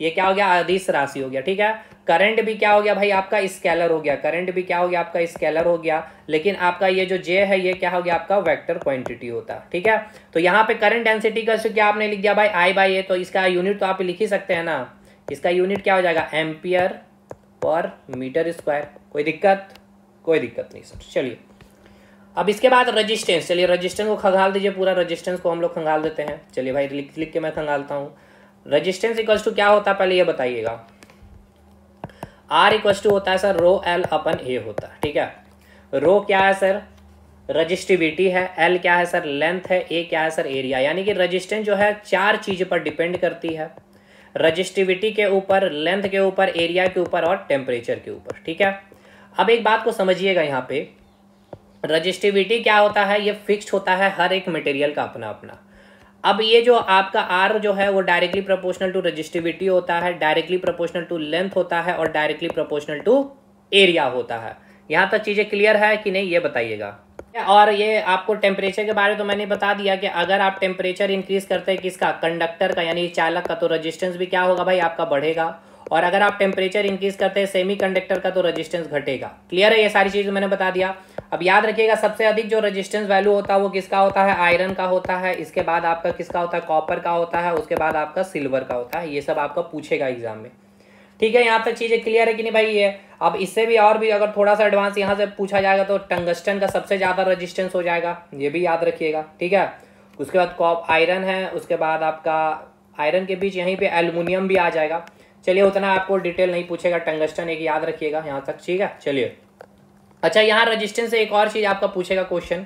ये क्या हो गया, अदिश राशि हो गया, ठीक है। करंट भी क्या हो गया भाई, आपका स्केलर हो गया, करंट भी क्या हो गया, आपका स्केलर हो गया। लेकिन आपका ये जो जे है ये क्या हो गया, आपका वेक्टर क्वांटिटी होता है, ठीक है। तो यहाँ पे करंट डेंसिटी का क्या आपने लिख दिया भाई, I/A, तो इसका यूनिट तो आप लिख ही सकते हैं ना, इसका यूनिट क्या हो जाएगा, एम्पियर पर मीटर स्क्वायर। कोई दिक्कत नहीं सर। चलिए अब इसके बाद रेजिस्टेंस, चलिए रेजिस्टेंस को खंगाल दीजिए, पूरा रेजिस्टेंस को हम लोग खंगाल देते हैं। चलिए भाई लिख के मैं खंगालता हूँ। रेजिस्टेंस इक्वल्स टू क्या होता है पहले ये बताइएगा। R इक्वल्स टू होता है sir rho L upon A होता है, ठीक है। रो क्या है सर, रजिस्टिविटी है, L क्या है सर, लेंथ है, A क्या है सर, एरिया। यानी कि रेजिस्टेंस जो है 4 चीज पर डिपेंड करती है, रजिस्टिविटी के ऊपर, लेंथ के ऊपर, एरिया के ऊपर और टेम्परेचर के ऊपर, ठीक है। अब एक बात को समझिएगा, यहाँ पे रजिस्टिविटी क्या होता है, ये फिक्स्ड होता है हर एक मटेरियल का अपना अपना। अब ये जो आपका R जो है वो डायरेक्टली प्रोपोर्शनल टू रजिस्टिविटी होता है, डायरेक्टली प्रोपोर्शनल टू लेंथ होता है और डायरेक्टली प्रोपोर्शनल टू एरिया होता है। यहाँ तक चीजें क्लियर है कि नहीं ये बताइएगा। और ये आपको टेम्परेचर के बारे में तो मैंने बता दिया कि अगर आप टेम्परेचर इंक्रीज करते हैं किसका, कंडक्टर का यानी चालक का, तो रेजिस्टेंस भी क्या होगा भाई आपका बढ़ेगा। और अगर आप टेम्परेचर इंक्रीज करते हैं सेमी कंडक्टर का तो रेजिस्टेंस घटेगा। क्लियर है, ये सारी चीजें मैंने बता दिया। अब याद रखिएगा सबसे अधिक जो रेजिस्टेंस वैल्यू होता है वो किसका होता है, आयरन का होता है, इसके बाद आपका किसका होता है, कॉपर का होता है, उसके बाद आपका सिल्वर का होता है। ये सब आपका पूछेगा एग्जाम में, ठीक है। यहाँ तक चीजें क्लियर है कि नहीं भाई। ये अब इससे भी और भी अगर थोड़ा सा एडवांस यहाँ से पूछा जाएगा तो टंगस्टन का सबसे ज्यादा रेजिस्टेंस हो जाएगा, ये भी याद रखिएगा, ठीक है। उसके बाद आयरन है, उसके बाद आपका आयरन के बीच यहीं पे एल्युमिनियम भी आ जाएगा। चलिए उतना आपको डिटेल नहीं पूछेगा, टंगस्टन एक याद रखिएगा यहाँ तक, ठीक है। चलिए अच्छा, यहाँ रेजिस्टेंस से एक और चीज आपका पूछेगा क्वेश्चन,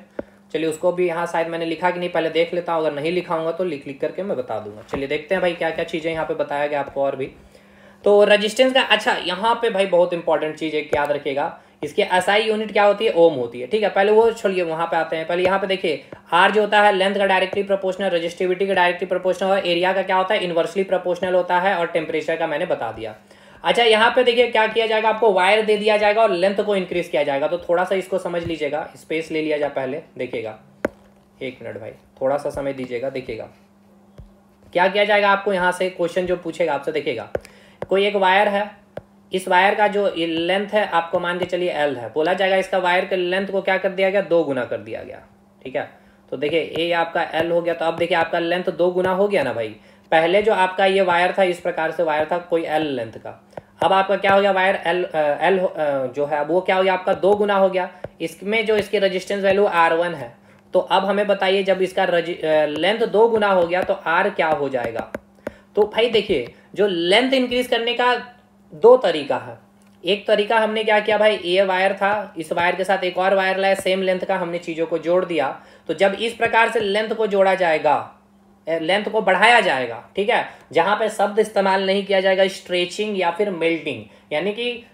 चलिए उसको भी यहाँ शायद मैंने लिखा कि नहीं पहले देख लेता हूँ, अगर नहीं लिखाऊंगा तो लिख करके मैं बता दूंगा। चलिए देखते हैं भाई क्या क्या चीजें यहाँ पे बताया गया आपको और भी। तो रेजिस्टेंस का अच्छा यहाँ पे भाई बहुत इंपॉर्टेंट चीज एक याद रखिएगा, इसकी एसआई यूनिट क्या होती है, ओम होती है, ठीक है। पहले वो छोड़िए, वहां पे आते हैं। पहले यहाँ पे देखिए आर जो होता है लेंथ का डायरेक्टली प्रोपोर्शनल, रजिस्टिविटी का डायरेक्टली प्रोपोर्शनल और एरिया का क्या होता है, इनवर्सली प्रोपोर्शनल होता है और टेम्परेचर का मैंने बता दिया। अच्छा यहाँ पे देखिए क्या किया जाएगा, आपको वायर दे दिया जाएगा और लेंथ को इंक्रीज किया जाएगा। तो थोड़ा सा इसको समझ लीजिएगा, स्पेस ले लिया जाए पहले, देखिएगा 1 मिनट भाई, थोड़ा सा समय दीजिएगा। देखिएगा क्या किया जाएगा, आपको यहाँ से क्वेश्चन जो पूछेगा आपसे, देखिएगा कोई एक वायर है, इस वायर का जो लेंथ है आपको मान के चलिए L है, बोला जाएगा इसका वायर के लेंथ को क्या कर दिया गया, 2 गुना कर दिया गया, ठीक है। तो देखिए ये आपका L हो गया, तो अब देखिए आपका लेंथ 2 गुना हो गया ना भाई। पहले जो आपका ये वायर था इस प्रकार से वायर था कोई L लेंथ का, अब आपका क्या हो गया वायर L जो है वो क्या हो गया आपका 2 गुना हो गया। इसमें जो इसकी रेजिस्टेंस वैल्यू R1 है, तो अब हमें बताइए जब इसका लेंथ 2 गुना हो गया तो R क्या हो जाएगा। तो भाई देखिए जो लेंथ इंक्रीज करने का 2 तरीका है। एक तरीका हमने क्या किया भाई, ये वायर था, इस वायर के साथ एक और वायर लाया सेम लेंथ का, हमने चीजों को जोड़ दिया। तो जब इस प्रकार से लेंथ को जोड़ा जाएगा, लेंथ को बढ़ाया जाएगा, ठीक है, जहां पे शब्द इस्तेमाल नहीं किया जाएगा स्ट्रेचिंग या फिर मेल्टिंग, यानी कि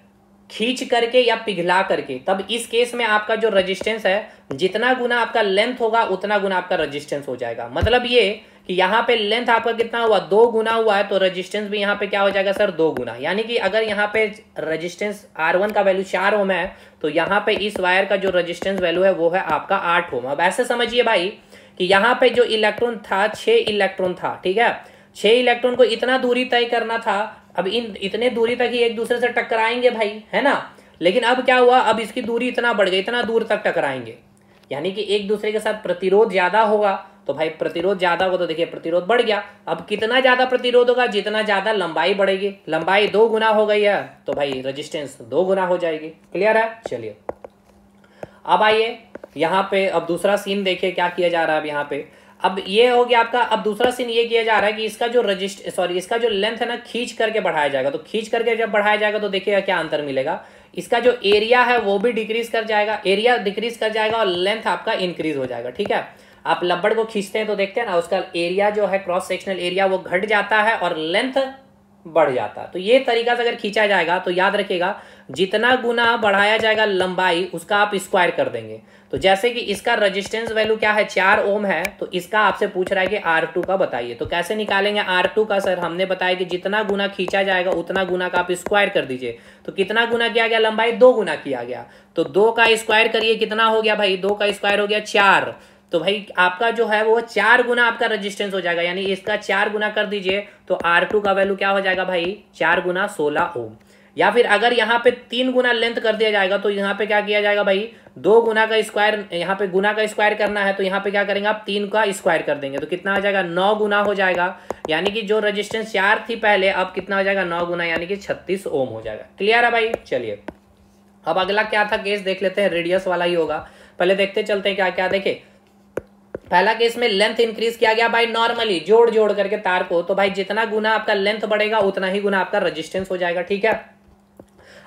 खींच करके या पिघला करके, तब इस केस में आपका जो रेजिस्टेंस है जितना गुना आपका लेंथ होगा उतना गुना आपका रेजिस्टेंस हो जाएगा। मतलब ये कि यहाँ पे लेंथ आपका कितना हुआ, 2 गुना हुआ है, तो रेजिस्टेंस भी यहाँ पे क्या हो जाएगा सर, 2 गुना। यानी कि अगर यहाँ पे रेजिस्टेंस R1 का वैल्यू 4 ओम है, तो यहाँ पे इस वायर का जो रेजिस्टेंस वैल्यू है वो है आपका 8 ओम। अब ऐसे समझिए भाई कि यहाँ पे जो इलेक्ट्रॉन था 6 इलेक्ट्रॉन था, ठीक है, 6 इलेक्ट्रॉन को इतना दूरी तय करना था। अब इन इतने दूरी तक ही एक दूसरे से टकराएंगे भाई, है ना। लेकिन अब क्या हुआ, अब इसकी दूरी इतना बढ़ गई, इतना दूर तक टकराएंगे, यानी कि एक दूसरे के साथ प्रतिरोध ज्यादा होगा। तो भाई प्रतिरोध ज्यादा होगा तो देखिए प्रतिरोध बढ़ गया। अब कितना ज्यादा प्रतिरोध होगा, जितना ज्यादा लंबाई बढ़ेगी, लंबाई 2 गुना हो गई है तो भाई रेजिस्टेंस 2 गुना हो जाएगी। क्लियर है। चलिए अब आइए यहाँ पे अब दूसरा सीन देखिए क्या किया जा रहा है। अब यहाँ पे अब ये हो गया आपका। अब दूसरा सीन ये किया जा रहा है कि इसका जो इसका जो लेंथ है ना खींच करके बढ़ाया जाएगा। तो खींच करके जब बढ़ाया जाएगा तो देखिएगा क्या अंतर मिलेगा। इसका जो एरिया है वो भी डिक्रीज कर जाएगा, एरिया डिक्रीज कर जाएगा और लेंथ आपका इंक्रीज हो जाएगा। ठीक है, आप लब्बड़ को खींचते हैं तो देखते हैं ना उसका एरिया जो है क्रॉस सेक्शनल एरिया वो घट जाता है और लेंथ बढ़ जाता है। तो ये तरीका से अगर खींचा जाएगा तो याद रखिएगा जितना गुना बढ़ाया जाएगा लंबाई उसका आप स्क्वायर कर देंगे। तो जैसे कि इसका रेजिस्टेंस वैल्यू क्या है 4 ओम है, तो इसका आपसे पूछ रहा है कि R2 का बताइए। तो कैसे निकालेंगे R2 का? सर हमने बताया कि जितना गुना खींचा जाएगा उतना गुना का आप स्क्वायर कर दीजिए। तो कितना गुना किया गया? लंबाई 2 गुना किया गया। तो 2 का स्क्वायर करिए, कितना हो गया भाई? 2 का स्क्वायर हो गया 4। तो भाई आपका जो है वो 4 गुना आपका रेजिस्टेंस हो जाएगा, यानी इसका 4 गुना कर दीजिए तो R2 का वैल्यू क्या हो जाएगा भाई? 4 गुना 16 ओम। या फिर अगर यहाँ पे 3 गुना लेंथ कर दिया जाएगा तो यहाँ पे क्या किया जाएगा भाई? 2 गुना का स्क्वायर, यहाँ पे गुना का स्क्वायर करना है तो यहाँ पे क्या करेंगे आप? 3 का स्क्वायर कर देंगे तो कितना हो जाएगा? 9 गुना हो जाएगा। यानी कि जो रेजिस्टेंस 4 थी पहले, अब कितना हो जाएगा? 9 गुना, यानी कि 36 ओम हो जाएगा। क्लियर है भाई? चलिए अब अगला क्या था केस देख लेते हैं, रेडियस वाला ही होगा। पहले देखते चलते हैं क्या क्या। देखिए पहला केस में लेंथ इंक्रीज किया गया भाई नॉर्मली जोड़ जोड़ करके तार को। तो भाई जितना गुना आपका लेंथ बढ़ेगा उतना ही गुना आपका रेजिस्टेंस हो जाएगा। ठीक है,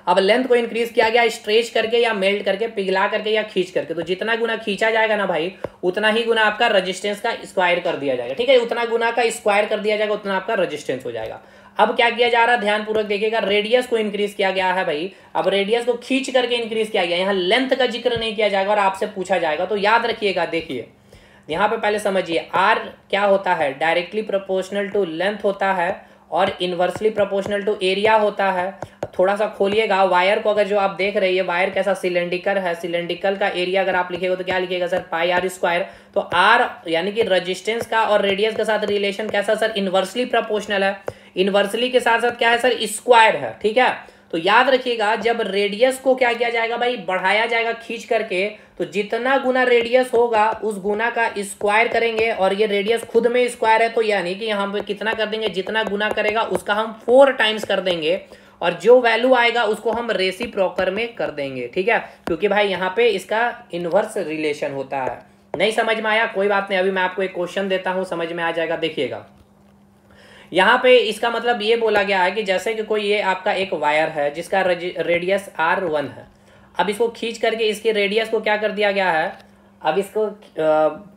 अब लेंथ को इंक्रीज किया गया स्ट्रेच करके या मेल्ट करके, पिघला करके या खींच करके। तो जितना गुना खींचा जाएगा ना भाई उतना ही गुना आपका रेजिस्टेंस का स्क्वायर कर दिया जाएगा। ठीक है, उतना गुना का स्क्वायर कर दिया जाएगा उतना आपका रेजिस्टेंस हो जाएगा। अब क्या किया जा रहा है ध्यानपूर्वक देखिएगा, रेडियस को इंक्रीज किया गया है भाई। अब रेडियस को खींच करके इंक्रीज किया गया, यहाँ लेंथ का जिक्र नहीं किया जाएगा और आपसे पूछा जाएगा। तो याद रखिएगा, देखिए यहाँ पे पहले समझिए आर क्या होता है? डायरेक्टली प्रोपोर्शनल टू लेंथ होता है और इनवर्सली प्रोपोर्शनल टू एरिया होता है। थोड़ा सा खोलिएगा वायर को, अगर जो आप देख रहे हैं वायर कैसा सिलेंड्रिकल है, सिलेंड्रिकल का एरिया अगर आप लिखेगा तो क्या लिखिएगा सर? Pi R square. तो आर यानी कि रेजिस्टेंस का और रेडियस के साथ रिलेशन कैसा सर? इनवर्सली प्रोपोर्शनल है। इनवर्सली के साथ साथ क्या है सर? स्क्वायर है। ठीक है, तो याद रखिएगा जब रेडियस को क्या किया जाएगा भाई? बढ़ाया जाएगा खींच करके, तो जितना गुना रेडियस होगा उस गुना का स्क्वायर करेंगे और ये रेडियस खुद में स्क्वायर है तो यानी कि यहाँ पे कितना कर देंगे? जितना गुना करेगा उसका हम 4 टाइम्स कर देंगे और जो वैल्यू आएगा उसको हम रेसिप्रोकल में कर देंगे। ठीक है, क्योंकि भाई यहाँ पे इसका इनवर्स रिलेशन होता है। नहीं समझ में आया? कोई बात नहीं, अभी मैं आपको एक क्वेश्चन देता हूँ, समझ में आ जाएगा। देखिएगा यहाँ पे इसका मतलब ये बोला गया है कि जैसे कि कोई ये आपका एक वायर है जिसका रेडियस R1 है। अब इसको खींच करके इसके रेडियस को क्या कर दिया गया है? अब इसको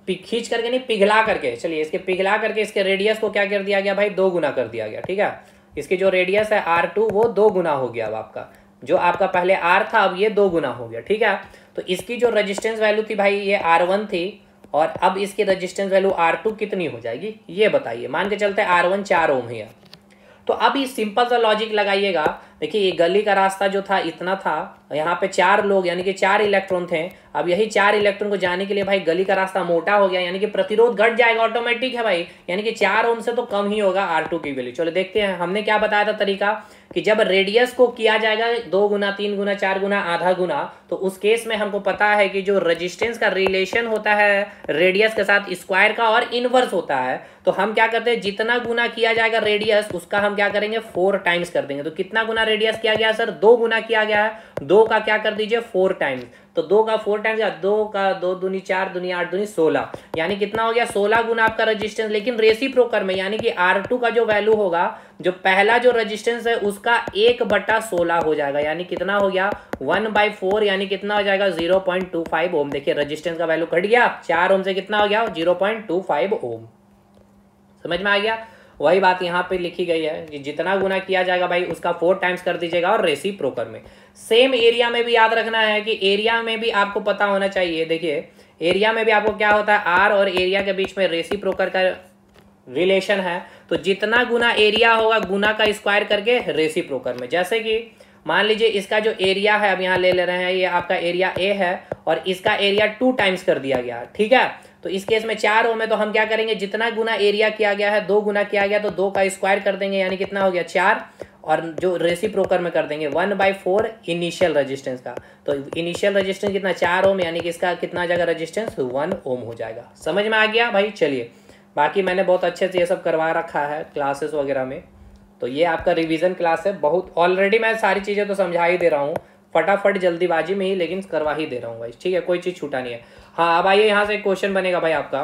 खींच करके नहीं, पिघला करके, चलिए इसके पिघला करके इसके रेडियस को क्या कर दिया गया भाई? 2 गुना कर दिया गया। ठीक है, इसकी जो रेडियस है R2 वो 2 गुना हो गया। अब आपका जो आपका पहले R था अब ये 2 गुना हो गया। ठीक है, तो इसकी जो रेजिस्टेंस वैल्यू थी भाई ये R1 थी और अब इसकी रेजिस्टेंस वैल्यू R2 कितनी हो जाएगी ये बताइए। मान के चलते हैं R1 4 ओम है। तो अब ये सिंपल सा लॉजिक लगाइएगा। देखिए ये गली का रास्ता जो था इतना था, यहाँ पे 4 लोग यानी कि 4 इलेक्ट्रॉन थे। अब यही 4 इलेक्ट्रॉन को जाने के लिए भाई गली का रास्ता मोटा हो गया, यानी कि प्रतिरोध घट जाएगा, ऑटोमेटिक है भाई, यानी कि 4 ओम से तो कम ही होगा R2 की वैल्यू। चलो देखते हैं, हमने क्या बताया था तरीका कि जब रेडियस को किया जाएगा 2 गुना 3 गुना 4 गुना आधा गुना, तो उस केस में हमको पता है कि जो रेजिस्टेंस का रिलेशन होता है रेडियस के साथ स्क्वायर का और इनवर्स होता है। तो हम क्या करते हैं, जितना गुना किया जाएगा रेडियस उसका हम क्या करेंगे? 4 टाइम्स कर देंगे। तो कितना गुना रेडियस किया गया सर? 2 गुना किया गया है। 2 का क्या कर दीजिए? 4 टाइम्स। तो 2 का 4 टाइम्स, 2 का 2 दूनी 4 दूनी 8 दूनी 16, यानी कितना हो गया? 16 गुना आपका रेजिस्टेंस, लेकिन रेसिप्रोकल में, यानी कि R2 का जो वैल्यू होगा, जो पहला जो रेजिस्टेंस है उसका 1/16 हो जाएगा, यानी कितना हो गया? 1/4, यानी कितना हो जाएगा? 0.25 ओम। देखिए रेजिस्टेंस का वैल्यू घट गया, 4 ओम से कितना हो गया? 0.25 ओम। समझ में आ गया? वही बात यहाँ पे लिखी गई है कि जितना गुना किया जाएगा भाई उसका 4 टाइम्स कर दीजिएगा और रेसिप्रोकल में। सेम एरिया में भी याद रखना है कि एरिया में भी आपको पता होना चाहिए। देखिए एरिया में भी आपको क्या होता है, आर और एरिया के बीच में रेसिप्रोकल का रिलेशन है। तो जितना गुना एरिया होगा गुना का स्क्वायर करके रेसिप्रोकल में। जैसे कि मान लीजिए इसका जो एरिया है, अब यहाँ ले रहे हैं, ये आपका एरिया ए है और इसका एरिया 2 टाइम्स कर दिया गया। ठीक है, तो इस केस में 4 ओम है, तो हम क्या करेंगे? जितना गुना एरिया किया गया है 2 गुना किया गया, तो 2 का स्क्वायर कर देंगे, यानी कितना हो गया? 4, और जो रेसिप्रोकल में कर देंगे 1/4 इनिशियल रेजिस्टेंस का। तो इनिशियल रेजिस्टेंस कितना? 4 ओम, यानी कि इसका कितना जाएगा रेजिस्टेंस? 1 ओम हो जाएगा। समझ में आ गया भाई? चलिए बाकी मैंने बहुत अच्छे से ये सब करवा रखा है क्लासेस वगैरह में। तो ये आपका रिवीजन क्लास है, बहुत ऑलरेडी मैं सारी चीज़ें तो समझा ही दे रहा हूँ फटाफट जल्दीबाजी में ही, लेकिन करवा ही दे रहा हूँ भाई। ठीक है, कोई चीज़ छूटा नहीं है। हाँ अब आइए यहाँ से एक क्वेश्चन बनेगा भाई आपका।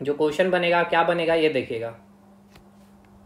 जो क्वेश्चन बनेगा क्या बनेगा ये देखिएगा।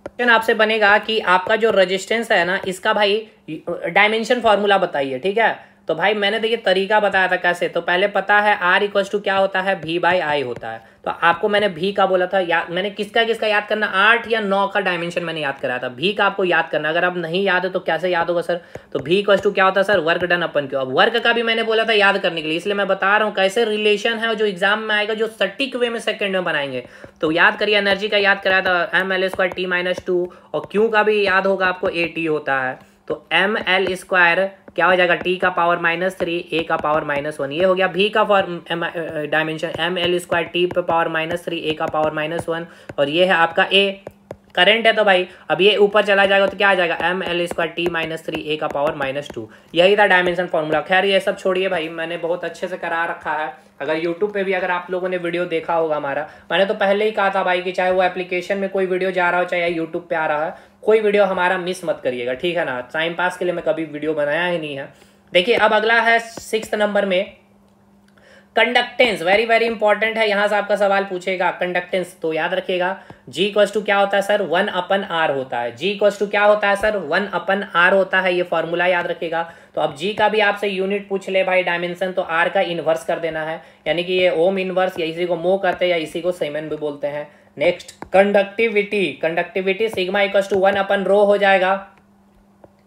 क्वेश्चन आपसे बनेगा कि आपका जो रेजिस्टेंस है ना, इसका भाई डायमेंशन फॉर्मूला बताइए, ठीक है। तो भाई मैंने देखिए तरीका बताया था कैसे। तो पहले पता है R इक्वल टू क्या होता है, V बाई आई होता है। तो आपको मैंने V का बोला था, मैंने किसका किसका याद करना, 8 या 9 का डायमेंशन मैंने याद कराया था। V का आपको याद करना, अगर आप नहीं याद है तो कैसे याद होगा सर। तो V इक्वल टू क्या होता है sir, work done upon Q. अब वर्क का भी मैंने बोला था याद करने के लिए, इसलिए मैं बता रहा हूँ कैसे रिलेशन है जो एग्जाम में आएगा, जो सटीक वे में सेकंड में बनाएंगे। तो याद करिए, एनर्जी का याद कराया था mL²T-2, और Q का भी याद होगा आपको, AT होता है। तो mL² क्या हो जाएगा, T का पावर -3 A का पावर -1। ये हो गया V का डायमेंशन, mL² T पे पावर -3 A का पावर -1, और ये है आपका A करंट है। तो भाई अब ये ऊपर चला जाएगा तो क्या आ जाएगा, mL² T-3 A का पावर -2। यही था डायमेंशन फॉर्मूला। खैर ये सब छोड़िए भाई, मैंने बहुत अच्छे से करा रखा है। अगर यूट्यूब पे भी अगर आप लोगों ने वीडियो देखा होगा हमारा, मैंने तो पहले ही कहा था भाई कि चाहे वो एप्लीकेशन में कोई वीडियो जा रहा हो, चाहे यूट्यूब पे आ रहा है, कोई वीडियो हमारा मिस मत करिएगा, ठीक है ना। टाइम पास के लिए मैं कभी वीडियो बनाया ही नहीं है। देखिए अब अगला है 6th नंबर में कंडक्टेंस। वेरी वेरी इंपॉर्टेंट है, यहां से आपका सवाल पूछेगा कंडक्टेंस। तो याद रखिएगा G इक्वल टू क्या होता है सर, 1/R होता है। G इक्वल टू क्या होता है सर, 1/R होता है। ये फॉर्मूला याद रखिएगा। तो अब G का भी आपसे यूनिट पूछ ले भाई डायमेंशन, तो R का इनवर्स कर देना है, यानी कि ये ओम इनवर्स, या इसी को मो कहते हैं या इसी को सीमेन भी बोलते हैं। Next conductivity, conductivity sigma equal to 1/ρ हो जाएगा।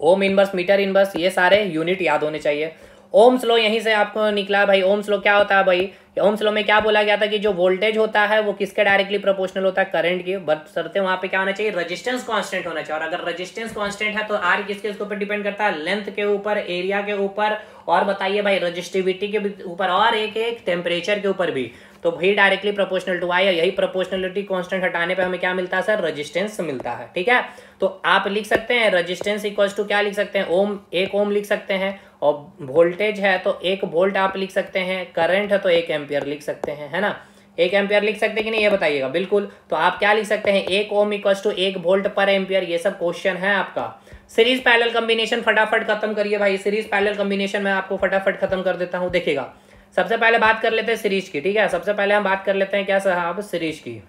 ओम इनवर्स, मीटर इनवर्स, ये सारे यूनिट याद होने चाहिए। ओम्स लॉ यहीं से आपको निकला भाई। ओम्स लॉ क्या होता है भाई, ओम्स लॉ में क्या बोला गया था कि जो वोल्टेज होता है वो किसके डायरेक्टली प्रोपोर्शनल होता है, करंट की। बट शर्तें वहां पे क्या होना चाहिए, रेजिस्टेंस कांस्टेंट होना चाहिए। और अगर रेजिस्टेंस कांस्टेंट है तो आर किसके ऊपर डिपेंड करता है, लेंथ के ऊपर, एरिया के ऊपर, और बताइए भाई रजिस्टिविटी के ऊपर, और एक एक टेम्परेचर के ऊपर भी। तो भाई डायरेक्टली प्रोपोर्शनल टू आई, यही प्रोपोर्शनलिटी कांस्टेंट हटाने पे हमें क्या मिलता है सर, रेजिस्टेंस मिलता है, ठीक है। तो आप लिख सकते हैं रेजिस्टेंस इक्वल्स टू क्या लिख सकते हैं, ओम, 1 ओम लिख सकते हैं, और वोल्टेज है तो 1 वोल्ट आप लिख सकते हैं, करंट है तो 1 एम्पियर लिख सकते हैं, है ना। 1 एम्पियर लिख सकते हैं कि नहीं ये बताइएगा। बिल्कुल। तो आप क्या लिख सकते हैं, 1 ओम इक्वल्स टू 1 वोल्ट पर एम्पियर। ये सब क्वेश्चन है आपका। सीरीज पैरेलल कॉम्बिनेशन फटाफट खत्म करिए भाई। सीरीज पैरेलल कॉम्बिनेशन में आपको फटाफट खत्म कर देता हूं। देखिएगा सबसे पहले बात कर लेते हैं सीरीज की, ठीक है। सबसे पहले हम बात कर लेते हैं क्या साहब, सीरीज की।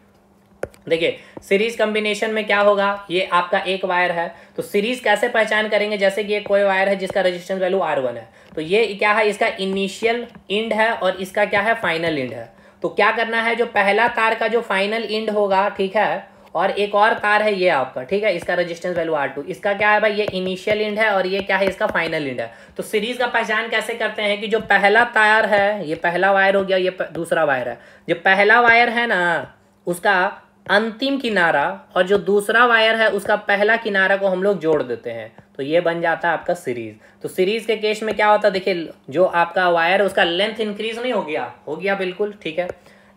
देखिए सीरीज कॉम्बिनेशन में क्या होगा, ये आपका एक वायर है, तो सीरीज कैसे पहचान करेंगे, जैसे कि ये कोई वायर है जिसका रेजिस्टेंस वैल्यू R1 है, तो ये क्या है, इसका इनिशियल इंड है और इसका क्या है, फाइनल इंड है। तो क्या करना है, जो पहला तार का जो फाइनल इंड होगा, ठीक है, और एक और तार है ये आपका, ठीक है, इसका रेजिस्टेंस वैल्यू R2, इसका क्या है भाई, ये इनिशियल इंड है और ये क्या है, इसका फाइनल इंड है। तो सीरीज का पहचान कैसे करते हैं कि जो पहला तार है, ये पहला वायर हो गया, ये दूसरा वायर है, जो पहला वायर है ना उसका अंतिम किनारा और जो दूसरा वायर है उसका पहला किनारा को हम लोग जोड़ देते हैं, तो ये बन जाता है आपका सीरीज। तो सीरीज के केस में क्या होता है, देखिए जो आपका वायर है उसका लेंथ इंक्रीज नहीं हो गया, हो गया बिल्कुल, ठीक है,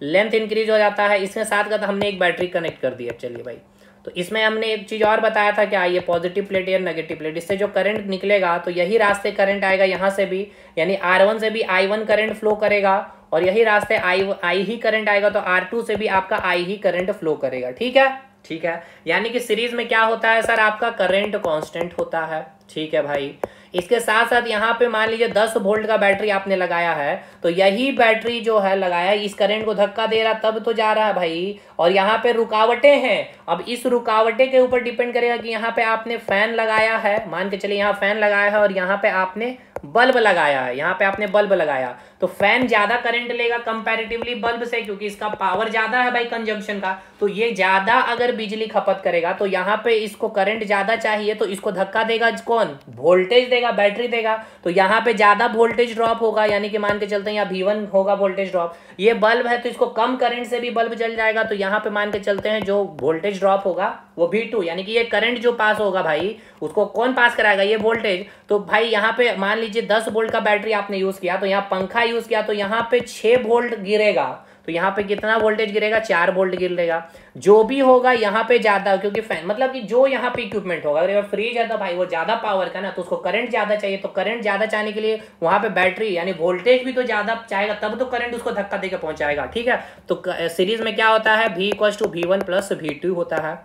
लेंथ इंक्रीज हो जाता है। इसके साथ का हमने एक बैटरी कनेक्ट कर दी। अब चलिए भाई, तो इसमें हमने एक चीज और बताया था क्या, ये पॉजिटिव प्लेट या नेगेटिव प्लेट, इससे जो करंट निकलेगा तो यही रास्ते करंट आएगा यहाँ से भी, यानी R1 से भी I1 करंट फ्लो करेगा, और यही रास्ते I ही करंट आएगा, तो R2 से भी आपका I ही करंट फ्लो करेगा, ठीक है, ठीक है। यानी कि सीरीज में क्या होता है सर, आपका करंट कांस्टेंट होता है, ठीक है भाई। इसके साथ साथ यहाँ पे मान लीजिए 10 वोल्ट का बैटरी आपने लगाया है, तो यही बैटरी जो है लगाया इस करंट को धक्का दे रहा, तब तो जा रहा है भाई। और यहाँ पे रुकावटें हैं, अब इस रुकावटें के ऊपर डिपेंड करेगा कि यहाँ पे आपने फैन लगाया है, मान के चलिए यहाँ फैन लगाया है और यहाँ पे आपने बल्ब लगाया है, यहाँ पे आपने बल्ब लगाया, तो फैन ज्यादा करंट लेगा कंपैरेटिवली बल्ब से, क्योंकि इसका पावर ज्यादा है भाई कंजम्पशन का, तो ये ज्यादा अगर बिजली खपत करेगा, तो यहाँ पे इसको करंट ज्यादा चाहिए, तो इसको धक्का देगा कौन, वोल्टेज देगा, बैटरी देगा, तो यहाँ पे ज्यादा वोल्टेज ड्रॉप होगा, यानी कि मान के चलते हैं यहाँ V1 होगा वोल्टेज ड्रॉप। ये बल्ब है तो इसको कम करंट से भी बल्ब जल जाएगा, तो यहाँ पे मान के चलते हैं जो वोल्टेज ड्रॉप होगा वो V2, यानी कि ये करंट जो पास होगा भाई उसको कौन पास कराएगा, ये वोल्टेज। तो भाई यहाँ पे मान लीजिए 10 वोल्ट का बैटरी आपने यूज किया, तो यहाँ पंखा यूज किया, तो यहाँ पे 6 वोल्ट गिरेगा, तो यहाँ पे कितना वोल्टेज गिरेगा, 4 वोल्ट गिरेगा। जो भी होगा यहाँ पे ज्यादा, क्योंकि फैन मतलब कि जो यहाँ पे इक्विपमेंट होगा, अगर फ्रिज है तो भाई वो ज्यादा पावर का ना, तो उसको करंट ज्यादा चाहिए, तो करंट ज्यादा चाहने के लिए वहां पे बैटरी यानी वोल्टेज भी तो ज्यादा चाहेगा, तब तो करंट उसको धक्का देकर पहुंचाएगा, ठीक है। तो सीरीज में क्या होता है, V = V1 + V2 होता है,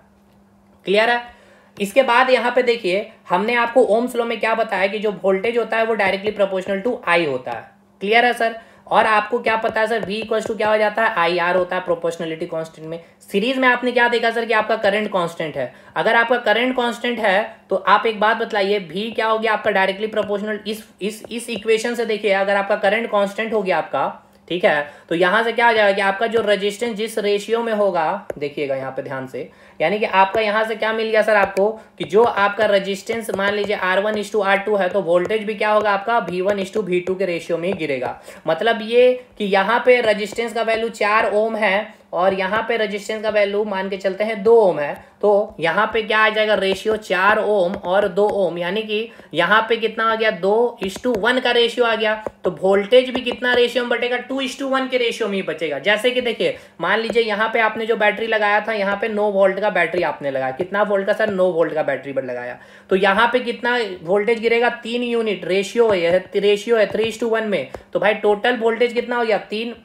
क्लियर है। इसके बाद यहाँ पे देखिए हमने आपको ओम्स लॉ में क्या बताया कि जो वोल्टेज होता है वो डायरेक्टली प्रोपोर्शनल टू I होता है, क्लियर है सर। और आपको क्या पता है सर V इक्वल टू क्या हो जाता है, आई आर होता है प्रोपोर्शनलिटी कांस्टेंट में। सीरीज में आपने क्या देखा सर कि आपका करंट कांस्टेंट है। अगर आपका करंट कांस्टेंट है तो आप एक बात बतलाइए, V क्या हो गया आपका डायरेक्टली प्रोपोर्शनल। इस इक्वेशन से देखिए, अगर आपका करंट कांस्टेंट हो गया आपका, ठीक है, तो यहां से क्या हो जाएगा कि आपका जो रेजिस्टेंस जिस रेशियो में होगा, देखिएगा यहाँ पे ध्यान से, यानी कि आपका यहां से क्या मिल गया सर आपको कि जो आपका रेजिस्टेंस मान लीजिए R1:R2 है, तो वोल्टेज भी क्या होगा आपका V1:V2 के रेशियो में ही गिरेगा। मतलब ये कि यहाँ पे रेजिस्टेंस का वैल्यू 4 ओम है और यहाँ पे रेजिस्टेंस का वैल्यू मान के चलते हैं 2 ओम है, तो यहाँ पे क्या आ जाएगा रेशियो 4 ओम और 2 ओम, यानी कि यहाँ पे कितना आ गया 2:1 का रेशियो आ गया। तो वोल्टेज भी कितना रेशियो में बटेगा, 2:1 के रेशियो में ही बचेगा। जैसे कि देखिए मान लीजिए यहाँ पे आपने जो बैटरी लगाया था, यहाँ पे 9 वोल्ट का बैटरी आपने लगाया, कितना वोल्ट का सर, 9 वोल्ट का बैटरी पर लगाया, तो यहाँ पे कितना वोल्टेज गिरेगा, 3 यूनिट। रेशियो है 3:1 में, तो भाई टोटल वोल्टेज कितना हो गया 3:1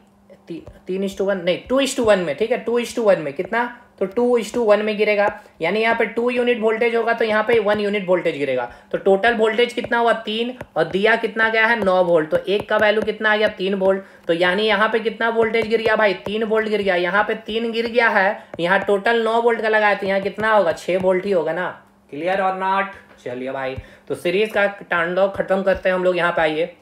नहीं 2:1 में, ठीक है, 2:1 में कितना, तो 2:1 में गिरेगा, यानी यहाँ पे 2 यूनिट वोल्टेज होगा तो यहाँ पे 1 यूनिट वोल्टेज गिरेगा। तो टोटल वोल्टेज कितना हुआ 3 और दिया कितना गया है 9 वोल्ट, तो एक का वैल्यू कितना आ गया 3 वोल्ट। तो यानी यहाँ पे कितना वोल्टेज गिर गया भाई 3 वोल्ट गिर गया, यहाँ पे 3 गिर गया है, यहाँ टोटल 9 वोल्ट का लगाया, तो यहाँ कितना होगा 6 वोल्ट ही होगा ना। क्लियर और नॉट। चलिए भाई, तो सीरीज का तांडव खत्म करते हैं हम लोग। यहाँ पे आइए,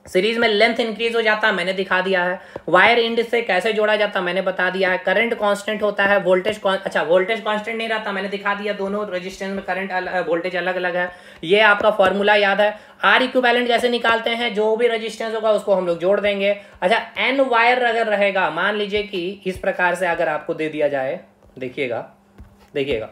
सीरीज में लेंथ इंक्रीज हो जाता है, मैंने दिखा दिया है। वायर इंड से कैसे जोड़ा जाता है मैंने बता दिया है। करंट कांस्टेंट होता है, वोल्टेज वोल्टेज कांस्टेंट नहीं रहता, मैंने दिखा दिया। दोनों रेजिस्टेंस में करंट वोल्टेज अलग अलग है, ये आपका फॉर्मूला याद है। आर इक्विवेलेंट कैसे निकालते हैं, जो भी रेजिस्टेंस होगा उसको हम लोग जोड़ देंगे। अच्छा, एन वायर अगर रहेगा, मान लीजिए कि इस प्रकार से अगर आपको दे दिया जाए, देखिएगा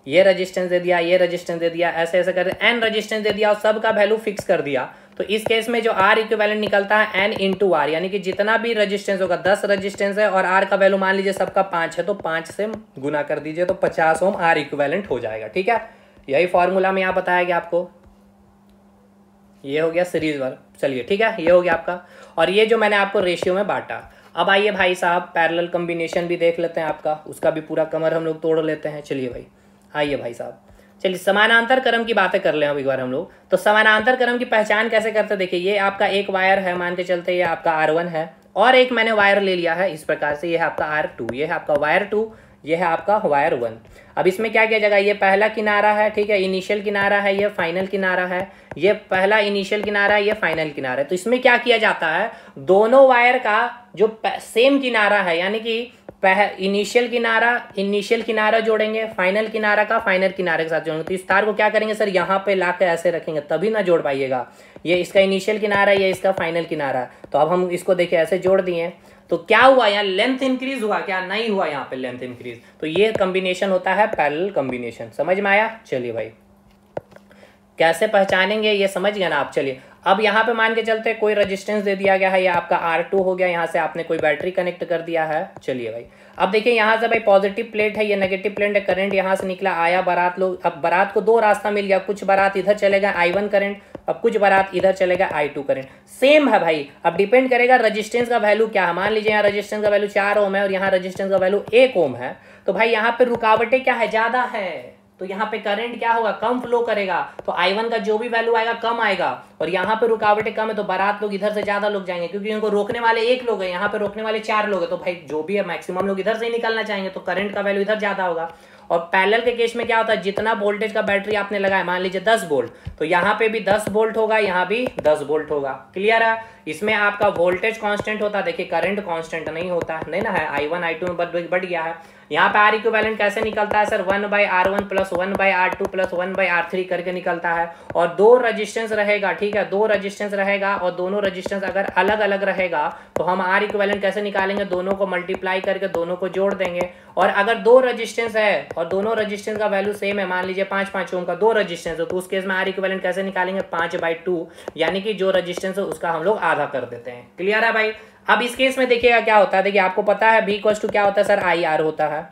ये रेजिस्टेंस दे दिया, ये रेजिस्टेंस दे दिया, ऐसे ऐसे कर एन रेजिस्टेंस दे दिया और सबका वैल्यू फिक्स कर दिया, तो इस केस में जो आर इक्विवेलेंट निकलता है एन इंटू आर, यानी कि जितना भी रेजिस्टेंस होगा 10 रेजिस्टेंस है और आर का वैल्यू मान लीजिए सबका 5 है, तो 5 से गुना कर दीजिए तो 50 ओम आर इक्विवेलेंट हो जाएगा। ठीक है, यही फॉर्मूला में यहाँ बताया गया आपको। ये हो गया सीरीज वाला, चलिए ठीक है, ये हो गया आपका। और ये जो मैंने आपको रेशियो में बांटा। अब आइए भाई साहब, पैरेलल कॉम्बिनेशन भी देख लेते हैं आपका, उसका भी पूरा कमर हम लोग तोड़ लेते हैं। चलिए भाई, आइए भाई साहब, चलिए समानांतर क्रम की बातें कर ले अब एक बार हम लोग। तो समानांतर क्रम की पहचान कैसे करते हैं, देखिए ये आपका एक वायर है, मान के चलते ये आपका R1 है, और एक मैंने वायर ले लिया है इस प्रकार से, ये है आपका R2, ये है आपका वायर 2, ये है आपका वायर 1। अब इसमें क्या किया जाएगा, ये पहला किनारा है, ठीक है, इनिशियल किनारा है, ये फाइनल किनारा है, ये पहला इनिशियल किनारा है, ये फाइनल किनारा है। तो इसमें क्या किया जाता है, दोनों वायर का जो सेम किनारा है, यानी कि इनिशियल किनारा जोड़ेंगे, फाइनल किनारा का फाइनल किनारे के साथ जोड़ेंगे। तो इस तार को क्या करेंगे सर, यहाँ पे ला के ऐसे रखेंगे, तभी ना जोड़ पाइएगा। ये इसका इनिशियल किनारा है, ये इसका फाइनल किनारा है। तो अब हम इसको देखिए ऐसे जोड़ दिए, तो क्या हुआ, यहाँ लेंथ इंक्रीज हुआ क्या, नहीं हुआ यहाँ पे लेंथ इंक्रीज। तो ये कॉम्बिनेशन होता है पैरेलल कॉम्बिनेशन। समझ में आया। चलिए भाई, कैसे पहचानेंगे ये समझ गए ना आप। चलिए, अब यहाँ पे मान के चलते कोई रेजिस्टेंस दे दिया गया है, ये आपका R2 हो गया, यहाँ से आपने कोई बैटरी कनेक्ट कर दिया है। चलिए भाई, अब देखिए यहाँ से भाई पॉजिटिव प्लेट है, ये नेगेटिव प्लेट है, करंट यहाँ से निकला, आया बारात लोग। अब बारात को दो रास्ता मिल गया, कुछ बारात इधर चलेगा I1 करंट, अब कुछ बारात इधर चलेगा I2 करंट। सेम है भाई, अब डिपेंड करेगा रेजिस्टेंस का वैल्यू क्या है। मान लीजिए यहाँ रेजिस्टेंस का वैल्यू 4 ओम है और यहाँ रेजिस्टेंस का वैल्यू 1 ओम है, तो भाई यहाँ पे रुकावटें क्या है, ज्यादा है, तो यहाँ पे करंट क्या होगा, कम फ्लो करेगा, तो I1 का जो भी वैल्यू आएगा कम आएगा। और यहाँ पे रुकावटें कम है तो बारात लोग इधर से ज्यादा लोग जाएंगे, क्योंकि इनको रोकने वाले 1 लोग है, यहाँ पे रोकने वाले 4 लोग है, तो भाई जो भी है मैक्सिमम लोग इधर से ही निकलना चाहेंगे, तो करंट का वैल्यू इधर ज्यादा होगा। और पैरेलल के केस में क्या होता है, जितना वोल्टेज का बैटरी आपने लगाया, मान लीजिए 10 वोल्ट, तो यहाँ पे भी 10 वोल्ट होगा, यहाँ भी 10 वोल्ट होगा। क्लियर है। इसमें आपका वोल्टेज कांस्टेंट होता है, देखिए करंट कांस्टेंट नहीं होता, नहीं ना है, I1 I2 में बढ़ गया है। यहाँ पे आर इक्विवेलेंट कैसे निकलता है sir, 1/R1 plus 1/R2 plus 1/R3 करके निकलता है। और दो रेजिस्टेंस रहेगा, ठीक है, दो रेजिस्टेंस रहेगा, और दोनों रेजिस्टेंस अगर अलग अलग रहेगा तो हम आर इक्विवेलेंट कैसे निकालेंगे, दोनों को मल्टीप्लाई करके दोनों को जोड़ देंगे। और अगर दो रेजिस्टेंस है और दोनों रेजिस्टेंस का वैल्यू सेम है, मान लीजिए 5-5 ओम का दो रेजिस्टेंस है, तो उस केस में आर इक्विवेलेंट कैसे निकालेंगे, 5/2, यानी कि जो रेजिस्टेंस है उसका हम लोग आधा कर देते हैं। क्लियर है भाई। अब इस केस में देखिएगा क्या होता है, देखिए आपको पता है V इक्वल टू क्या होता है सर, IR होता है।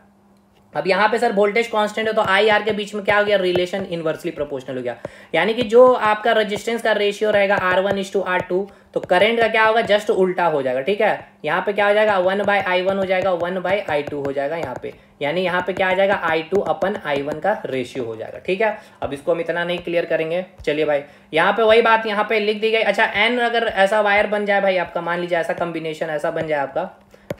अब यहाँ पे सर वोल्टेज कांस्टेंट है तो आई आर के बीच में क्या हो गया, रिलेशन इनवर्सली प्रोपोर्शनल हो गया, यानी कि जो आपका रेजिस्टेंस का रेशियो रहेगा R1:R2 तो करंट का क्या होगा, जस्ट उल्टा हो जाएगा। ठीक है, यहाँ पे क्या हो जाएगा 1/I1 हो जाएगा, 1/I2 हो जाएगा यहाँ पे, यानी यहाँ पे क्या आ जाएगा I2/I1 का रेशियो हो जाएगा। ठीक है, अब इसको हम इतना नहीं क्लियर करेंगे। चलिए भाई, यहाँ पे वही बात यहाँ पे लिख दी गई। अच्छा, एन अगर ऐसा वायर बन जाए भाई आपका, मान लीजिए ऐसा कॉम्बिनेशन ऐसा बन जाए आपका,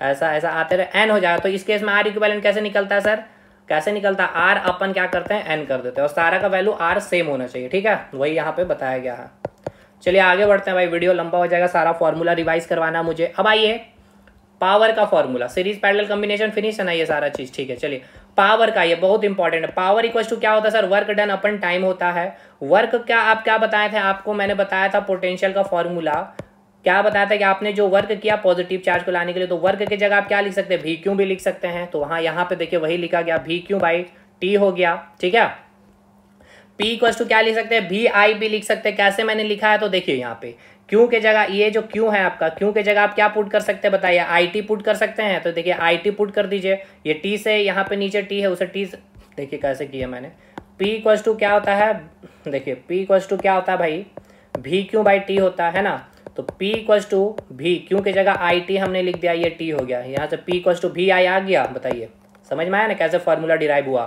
ऐसा ऐसा आते रहे, एन हो जाएगा, तो इस केस में आर इक्विवेलेंट कैसे निकलता है सर, कैसे निकलता है, आर अपन क्या करते हैं एन कर देते हैं, और सारा का वैल्यू आर सेम होना चाहिए। ठीक है, वही यहाँ पे बताया गया है। चलिए आगे बढ़ते हैं भाई, वीडियो लंबा हो जाएगा, सारा फॉर्मूला रिवाइज करवाना मुझे। अब आइए पावर का formula, series parallel combination finish है ना ये सारा चीज। ठीक है, चलिए पावर का, ये बहुत इंपॉर्टेंट है। पावर इक्वल टू क्या होता है सर, वर्क डन अपन टाइम होता है। वर्क क्या आप क्या बताए थे आपको, मैंने बताया था पोटेंशियल का फॉर्मूला, क्या बताया था कि आपने जो वर्क किया पॉजिटिव चार्ज को लाने के लिए, तो वर्क की जगह आप क्या लिख सकते हैं, वी क्यू भी लिख सकते हैं। तो वहां यहाँ पे देखिए वही लिखा गया, वी क्यू बाई टी हो गया। ठीक है, पी इक्वल टू क्या लिख सकते हैं, वी आई भी लिख सकते हैं। कैसे मैंने लिखा है, तो देखिए यहाँ पे क्यू के जगह, ये जो क्यू है आपका, क्यू के जगह आप क्या पुट कर सकते हैं बताइए, आई टी पुट कर सकते हैं। तो देखिए आई टी पुट कर दीजिए, ये टी से यहाँ पे नीचे टी है उसे टी, देखिए कैसे किया मैंने। पी इक्वल टू क्या होता है, देखिए पी इक्वल टू क्या होता है भाई, वी क्यू बाई टी होता है ना। तो P इक्वल टू भी, क्यू की जगह आई टी हमने लिख दिया, ये T हो गया, यहाँ से P इक्वल टू भी आई आ गया। बताइए समझ में आया ना कैसे फॉर्मूला डिराइव हुआ।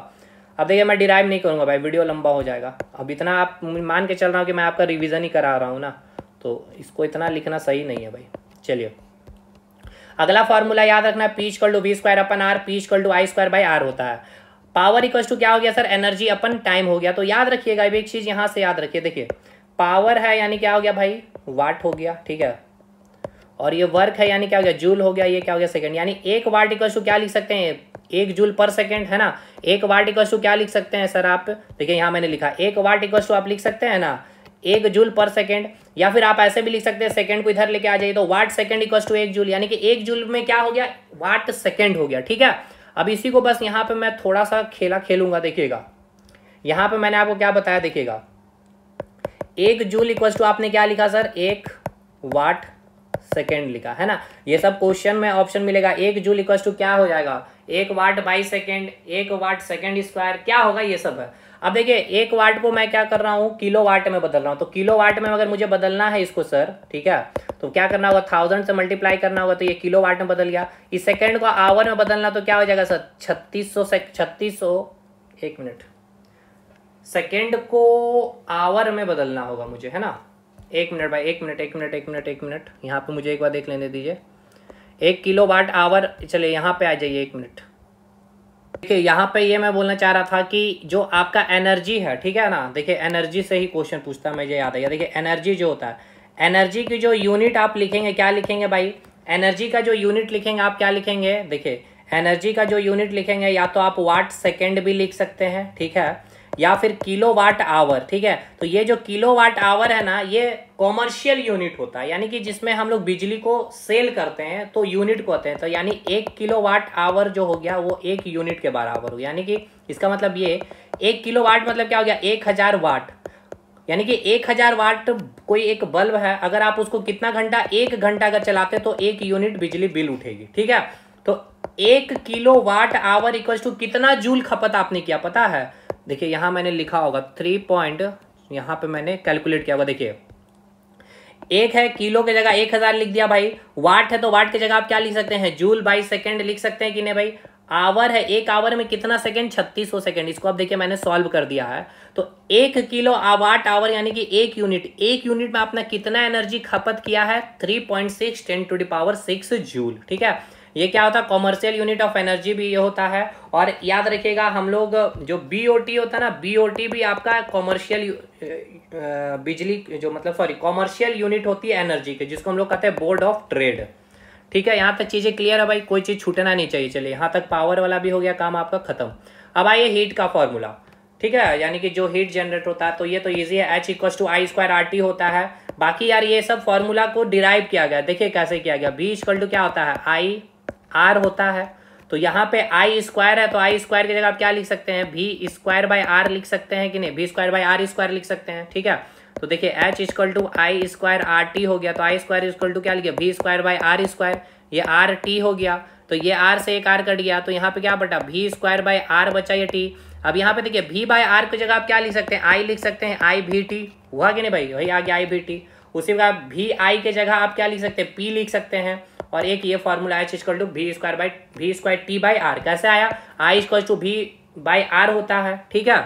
अब देखिए मैं डिराइव नहीं करूँगा भाई, वीडियो लंबा हो जाएगा। अब इतना आप मान के चल रहा हूँ कि मैं आपका रिवीजन ही करा रहा हूँ ना, तो इसको इतना लिखना सही नहीं है भाई। चलिए अगला फॉर्मूला याद रखना है, P equal to V square upon R, P equal to I square by R होता है। पावर इक्वल टू क्या हो गया सर, एनर्जी अपन टाइम हो गया। तो याद रखिएगा एक चीज़ यहाँ से याद रखिए, देखिए पावर है यानी क्या हो गया भाई, वाट हो गया। ठीक है, और ये वर्क है यानी क्या हो गया, जूल हो गया, ये क्या हो गया सेकंड। यानी एक वाट इक्वल टू क्या लिख सकते हैं, 1 जूल पर सेकंड है ना। एक वाट इक्वल टू क्या लिख सकते हैं सर आप, देखिए यहाँ मैंने लिखा 1 वाट इक्वल टू आप लिख सकते हैं ना 1 जूल पर सेकंड, या फिर आप ऐसे भी लिख सकते हैं, सेकंड को इधर लेके आ जाइए तो watt second equal to 1 joule, यानी कि 1 जूल में क्या हो गया, वाट सेकंड हो गया। ठीक है, अब इसी को बस यहाँ पे मैं थोड़ा सा खेला खेलूंगा, देखिएगा यहाँ पे मैंने आपको क्या बताया, देखिएगा 1 जूल इक्वल टू आपने क्या लिखा सर, 1 वाट सेकेंड लिखा है ना। ये सब क्वेश्चन में ऑप्शन मिलेगा। 1 जूल इक्वल टू क्या हो जाएगा, 1 watt by second, 1 watt second square, क्या होगा ये सब है। अब देखिए 1 वाट को मैं क्या कर रहा हूँ, किलो वाट में बदल रहा हूँ। तो किलो वाट में अगर मुझे बदलना है इसको सर, ठीक है, तो क्या करना होगा, 1000 से मल्टीप्लाई करना होगा, तो ये किलो वाट में बदल गया। इस सेकेंड को आवर में बदलना तो क्या हो जाएगा सर, 3600 एक मिनट, सेकेंड को आवर में बदलना होगा मुझे, है ना। एक मिनट भाई, एक मिनट यहाँ पे मुझे एक बार देख लेने दीजिए। 1 किलो वाट आवर, चलिए यहाँ पे आ जाइए, 1 मिनट। देखिए यहाँ पे ये मैं बोलना चाह रहा था कि जो आपका एनर्जी है, ठीक है ना, देखिए एनर्जी से ही क्वेश्चन पूछता है, मुझे याद आया। देखिए एनर्जी जो होता है, एनर्जी की जो यूनिट आप लिखेंगे, क्या लिखेंगे भाई, एनर्जी का जो यूनिट लिखेंगे आप क्या लिखेंगे, देखिए एनर्जी का जो यूनिट लिखेंगे या तो आप वाट सेकेंड भी लिख सकते हैं, ठीक है, या फिर किलो वाट आवर। ठीक है, तो ये जो किलो वाट आवर है ना, ये कॉमर्शियल यूनिट होता है, यानी कि जिसमें हम लोग बिजली को सेल करते हैं तो यूनिट को होते हैं। तो यानी 1 किलो वाट आवर जो हो गया वो 1 यूनिट के बराबर हो, यानी कि इसका मतलब ये 1 किलो वाट मतलब क्या हो गया, 1000 वाट, यानी कि 1000 वाट कोई एक बल्ब है, अगर आप उसको कितना घंटा, 1 घंटा अगर चलाते तो 1 यूनिट बिजली बिल उठेगी। ठीक है, तो 1 kilo watt hour equal to कितना जूल खपत आपने किया पता है। देखिए यहाँ मैंने लिखा होगा 3 पॉइंट, यहाँ पे मैंने कैलकुलेट किया होगा। देखिए 1 है, किलो के जगह 1000 लिख दिया भाई, वाट है तो वाट की जगह आप क्या लिख सकते हैं, जूल बाई सेकेंड लिख सकते हैं कि नहीं भाई। आवर है, 1 आवर में कितना सेकंड, 3600 सेकंड। इसको अब देखिए मैंने सॉल्व कर दिया है, तो 1 किलो वाट आवर यानी कि 1 यूनिट में आपने कितना एनर्जी खपत किया है, 3.6 10⁻6 जूल। ठीक है, ये क्या होता है, कॉमर्शियल यूनिट ऑफ एनर्जी भी ये होता है। और याद रखिएगा हम लोग जो बीओटी होता है ना, बीओटी भी आपका कॉमर्शियल बिजली जो मतलब सॉरी कॉमर्शियल यूनिट होती है एनर्जी के, जिसको हम लोग कहते हैं बोर्ड ऑफ ट्रेड। ठीक है, यहाँ तक चीजें क्लियर है भाई, कोई चीज छूटना नहीं चाहिए। चलिए यहाँ तक पावर वाला भी हो गया काम आपका खत्म। अब आइए हीट का फॉर्मूला, ठीक है, यानी कि जो हीट जनरेट होता है, तो ये तो इजी है, H equal to I square RT होता है। बाकी यार ये सब फॉर्मूला को डिराइव किया गया, देखिए कैसे किया गया। B इक्वल टू क्या होता है, आई आर होता है, तो यहाँ पे आई स्क्वायर है, तो आई स्क्वायर की जगह आप क्या लिख सकते हैं, भी स्क्वायर बाई आर लिख सकते हैं कि नहीं, भी स्क्वायर बाई आर स्क्वायर लिख सकते हैं। ठीक है, तो देखिए H equal to I square RT हो गया, तो आई स्क्वायर इक्वल टू क्या लिखे, भी स्क्वायर बाई आर स्क्वायर, ये RT हो गया। तो ये आर से एक आर कट गया, तो यहाँ पे क्या बटा वी स्क्वायर बाय आर बचा ये टी। अब यहाँ पे देखिए वी बाय आर की जगह आप क्या लिख सकते हैं, आई लिख सकते हैं, आई भी टी हुआ कि नहीं भाई, वही आ गया आई भी टी। उसी बाद वी आई के जगह आप क्या लिख सकते हैं, पी लिख सकते हैं। और एक ये formula H equal to V square T by R, कैसे आया, I equal to V by R होता है, ठीक है।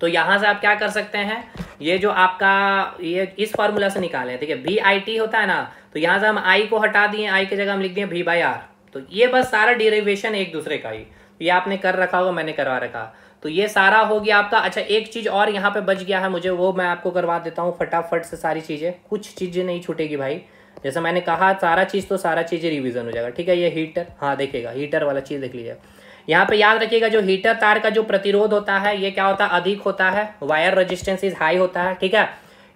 तो यहां से आप क्या कर सकते हैं, ये जो आपका ये इस फॉर्मूला से निकाले हैं, ठीक है, वी आई टी होता है ना, तो यहां से हम आई को हटा दिए, आई की जगह हम लिख दिए वी बाई आर। तो ये बस सारा डेरिवेशन एक दूसरे का ही, ये आपने कर रखा होगा, मैंने करवा रखा, तो ये सारा हो गया आपका। अच्छा एक चीज और यहाँ पे बच गया है मुझे, वो मैं आपको करवा देता हूँ फटाफट से, सारी चीजें, कुछ चीजें नहीं छूटेगी भाई। जैसा मैंने कहा सारा चीज तो सारा चीज रिवीजन हो जाएगा, ठीक है। ये हीटर, हाँ देखिएगा हीटर वाला चीज देख लीजिए। यहाँ पे याद रखिएगा जो हीटर तार का जो प्रतिरोध होता है ये क्या होता है, अधिक होता है, वायर रेजिस्टेंस इज हाई होता है, ठीक है।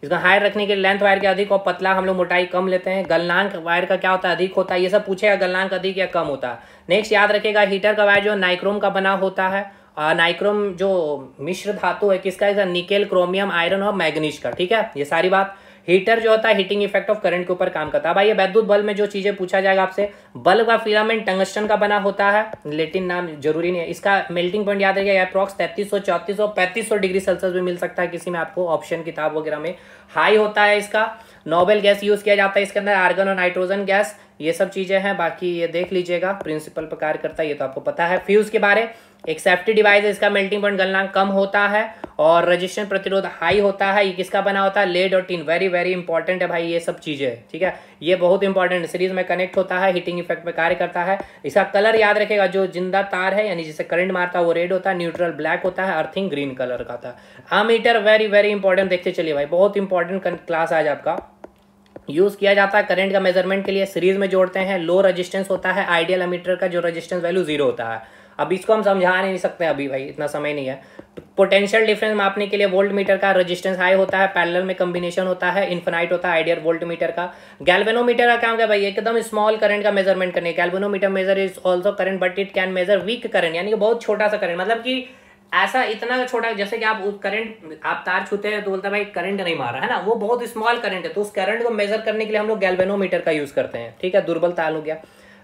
इसका हाई रखने के लेंथ वायर के अधिक और पतला हम लोग मोटाई कम लेते हैं। गलनांक वायर का क्या होता है, अधिक होता है, ये सब पूछेगा गलनांक अधिक या कम होता है। नेक्स्ट याद रखिएगा हीटर का वायर जो नाइक्रोम का बना होता है, नाइक्रोम जो मिश्र धातु है किसका, निकेल, क्रोमियम, आयरन और मैग्नीज का, ठीक है। ये सारी बात, हीटर जो होता है हीटिंग इफेक्ट ऑफ करंट के ऊपर काम करता है। भाई ये वैद्युत बल्ब में जो चीजें पूछा जाएगा आपसे, बल्ब का फिलामेंट टंगस्टन का बना होता है, लेटिन नाम जरूरी नहीं है। इसका मेल्टिंग पॉइंट याद रखिएगा अप्रॉक्स 3300, 3400, 3500 डिग्री सेल्सियस भी मिल सकता है किसी में आपको ऑप्शन किताब वगैरह में। हाई होता है इसका, नोबेल गैस यूज किया जाता है इसके अंदर, आर्गन और नाइट्रोजन गैस, ये सब चीजें हैं। बाकी ये देख लीजिएगा, प्रिंसिपल पर कार्य करता है ये तो आपको पता है। फ्यूज के बारे, एक सेफ्टी डिवाइस है, इसका मेल्टिंग पॉइंट गलनांक कम होता है और रेजिस्टेंस प्रतिरोध हाई होता है। ये किसका बना होता है, लेड और टिन, वेरी वेरी इंपॉर्टेंट है भाई ये सब चीजें, ठीक है। ये बहुत इंपॉर्टेंट, सीरीज में कनेक्ट होता है, हीटिंग इफेक्ट में कार्य करता है। इसका कलर याद रखेगा, जो जिंदा तार है यानी जिसे करंट मारता है वो रेड होता है, न्यूट्रल ब्लैक होता है, अर्थिंग ग्रीन कलर का था। अमीटर वेरी वेरी इंपॉर्टेंट, देखते चलिए भाई, बहुत इंपॉर्टेंट क्लास आज आपका। यूज किया जाता है करंट का मेजरमेंट के लिए, सीरीज में जोड़ते हैं। लो रेजिस्टेंस होता है आइडियल एमीटर का, जो रेजिस्टेंस वैल्यू 0 होता है। अब इसको हम समझा नहीं सकते अभी भाई, इतना समय नहीं है। पोटेंशियल डिफरेंस मापने के लिए वोल्ट मीटर का रेजिस्टेंस हाई होता है, पैरेलल में कॉम्बिनेशन होता है, इन्फिनाइट होता है आइडियल वोल्ट मीटर का। गैल्वेनोमीटर का काम क्या भाई, एकदम स्मॉल करंट का मेजरमेंट करने। Galvanometer measure is also current but it can measure weak current, यानी कि बहुत छोटा सा करंट, मतलब कि ऐसा इतना छोटा, जैसे कि आप करंट, आप तार छूते हैं तो बोलता है भाई करंट नहीं मार रहा है ना, वो बहुत स्मॉल करंट है, तो उस करंट को मेजर करने के लिए हम लोग गैल्वेनोमीटर का यूज करते हैं, ठीक है। दुर्बल तार हो गया,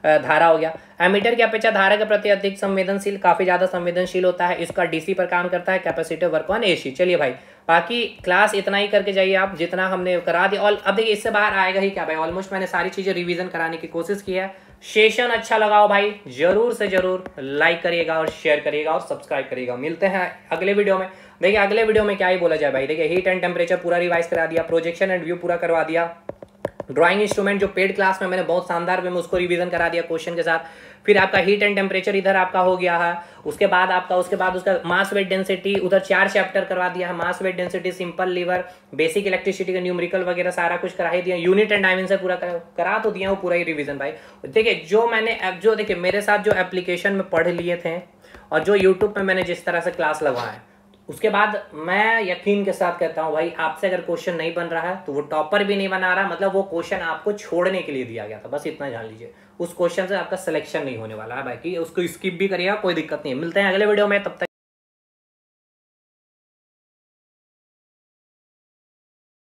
धारा हो गया। एमीटर की अपेक्षा धारा के प्रति अधिक संवेदनशील, काफी ज्यादा संवेदनशील होता है। इसका डीसी पर काम करता है, कैपेसिटिव वर्क ऑन एसी। चलिए भाई बाकी क्लास इतना ही करके जाइए आप, जितना हमने करा दिया। और अब देखिए इससे बाहर आएगा ही क्या भाई, ऑलमोस्ट मैंने सारी चीजें रिवीजन कराने की कोशिश की है। सेशन अच्छा लगा हो भाई, जरूर से जरूर लाइक करिएगा और शेयर करिएगा और सब्सक्राइब करिएगा। मिलते हैं अगले वीडियो में। देखिए अगले वीडियो में क्या ही बोला जाए भाई, देखिए हीट एंड टेम्परेचर पूरा रिवाइज करा दिया, प्रोजेक्शन एंड व्यू पूरा करवा दिया, ड्राइंग इंस्ट्रूमेंट जो पेड क्लास में मैंने बहुत शानदार वे में उसको रिवीजन करा दिया क्वेश्चन के साथ। फिर आपका हीट एंड टेम्परेचर इधर आपका हो गया है। उसके बाद उसका मास वेट डेंसिटी, उधर 4 चैप्टर करवा दिया है, mass weight density, simple lever, basic electricity का न्यूमेरिकल वगैरह सारा कुछ करा ही दिया। यूनिट एंड डायमेंशन पूरा करा तो दिया, वो पूरा ही रिवीजन भाई। देखिए जो मैंने जो देखिए मेरे साथ जो एप्लीकेशन में पढ़ लिए थे और जो यूट्यूब में मैंने जिस तरह से क्लास लगवाए, उसके बाद मैं यकीन के साथ कहता हूं भाई, आपसे अगर क्वेश्चन नहीं बन रहा है तो वो टॉपर भी नहीं बना रहा, मतलब वो क्वेश्चन आपको छोड़ने के लिए दिया गया था, बस इतना जान लीजिए। उस क्वेश्चन से आपका सिलेक्शन नहीं होने वाला है, बाकी उसको स्किप भी करिएगा, कोई दिक्कत नहीं है। मिलते हैं अगले वीडियो में, तब तक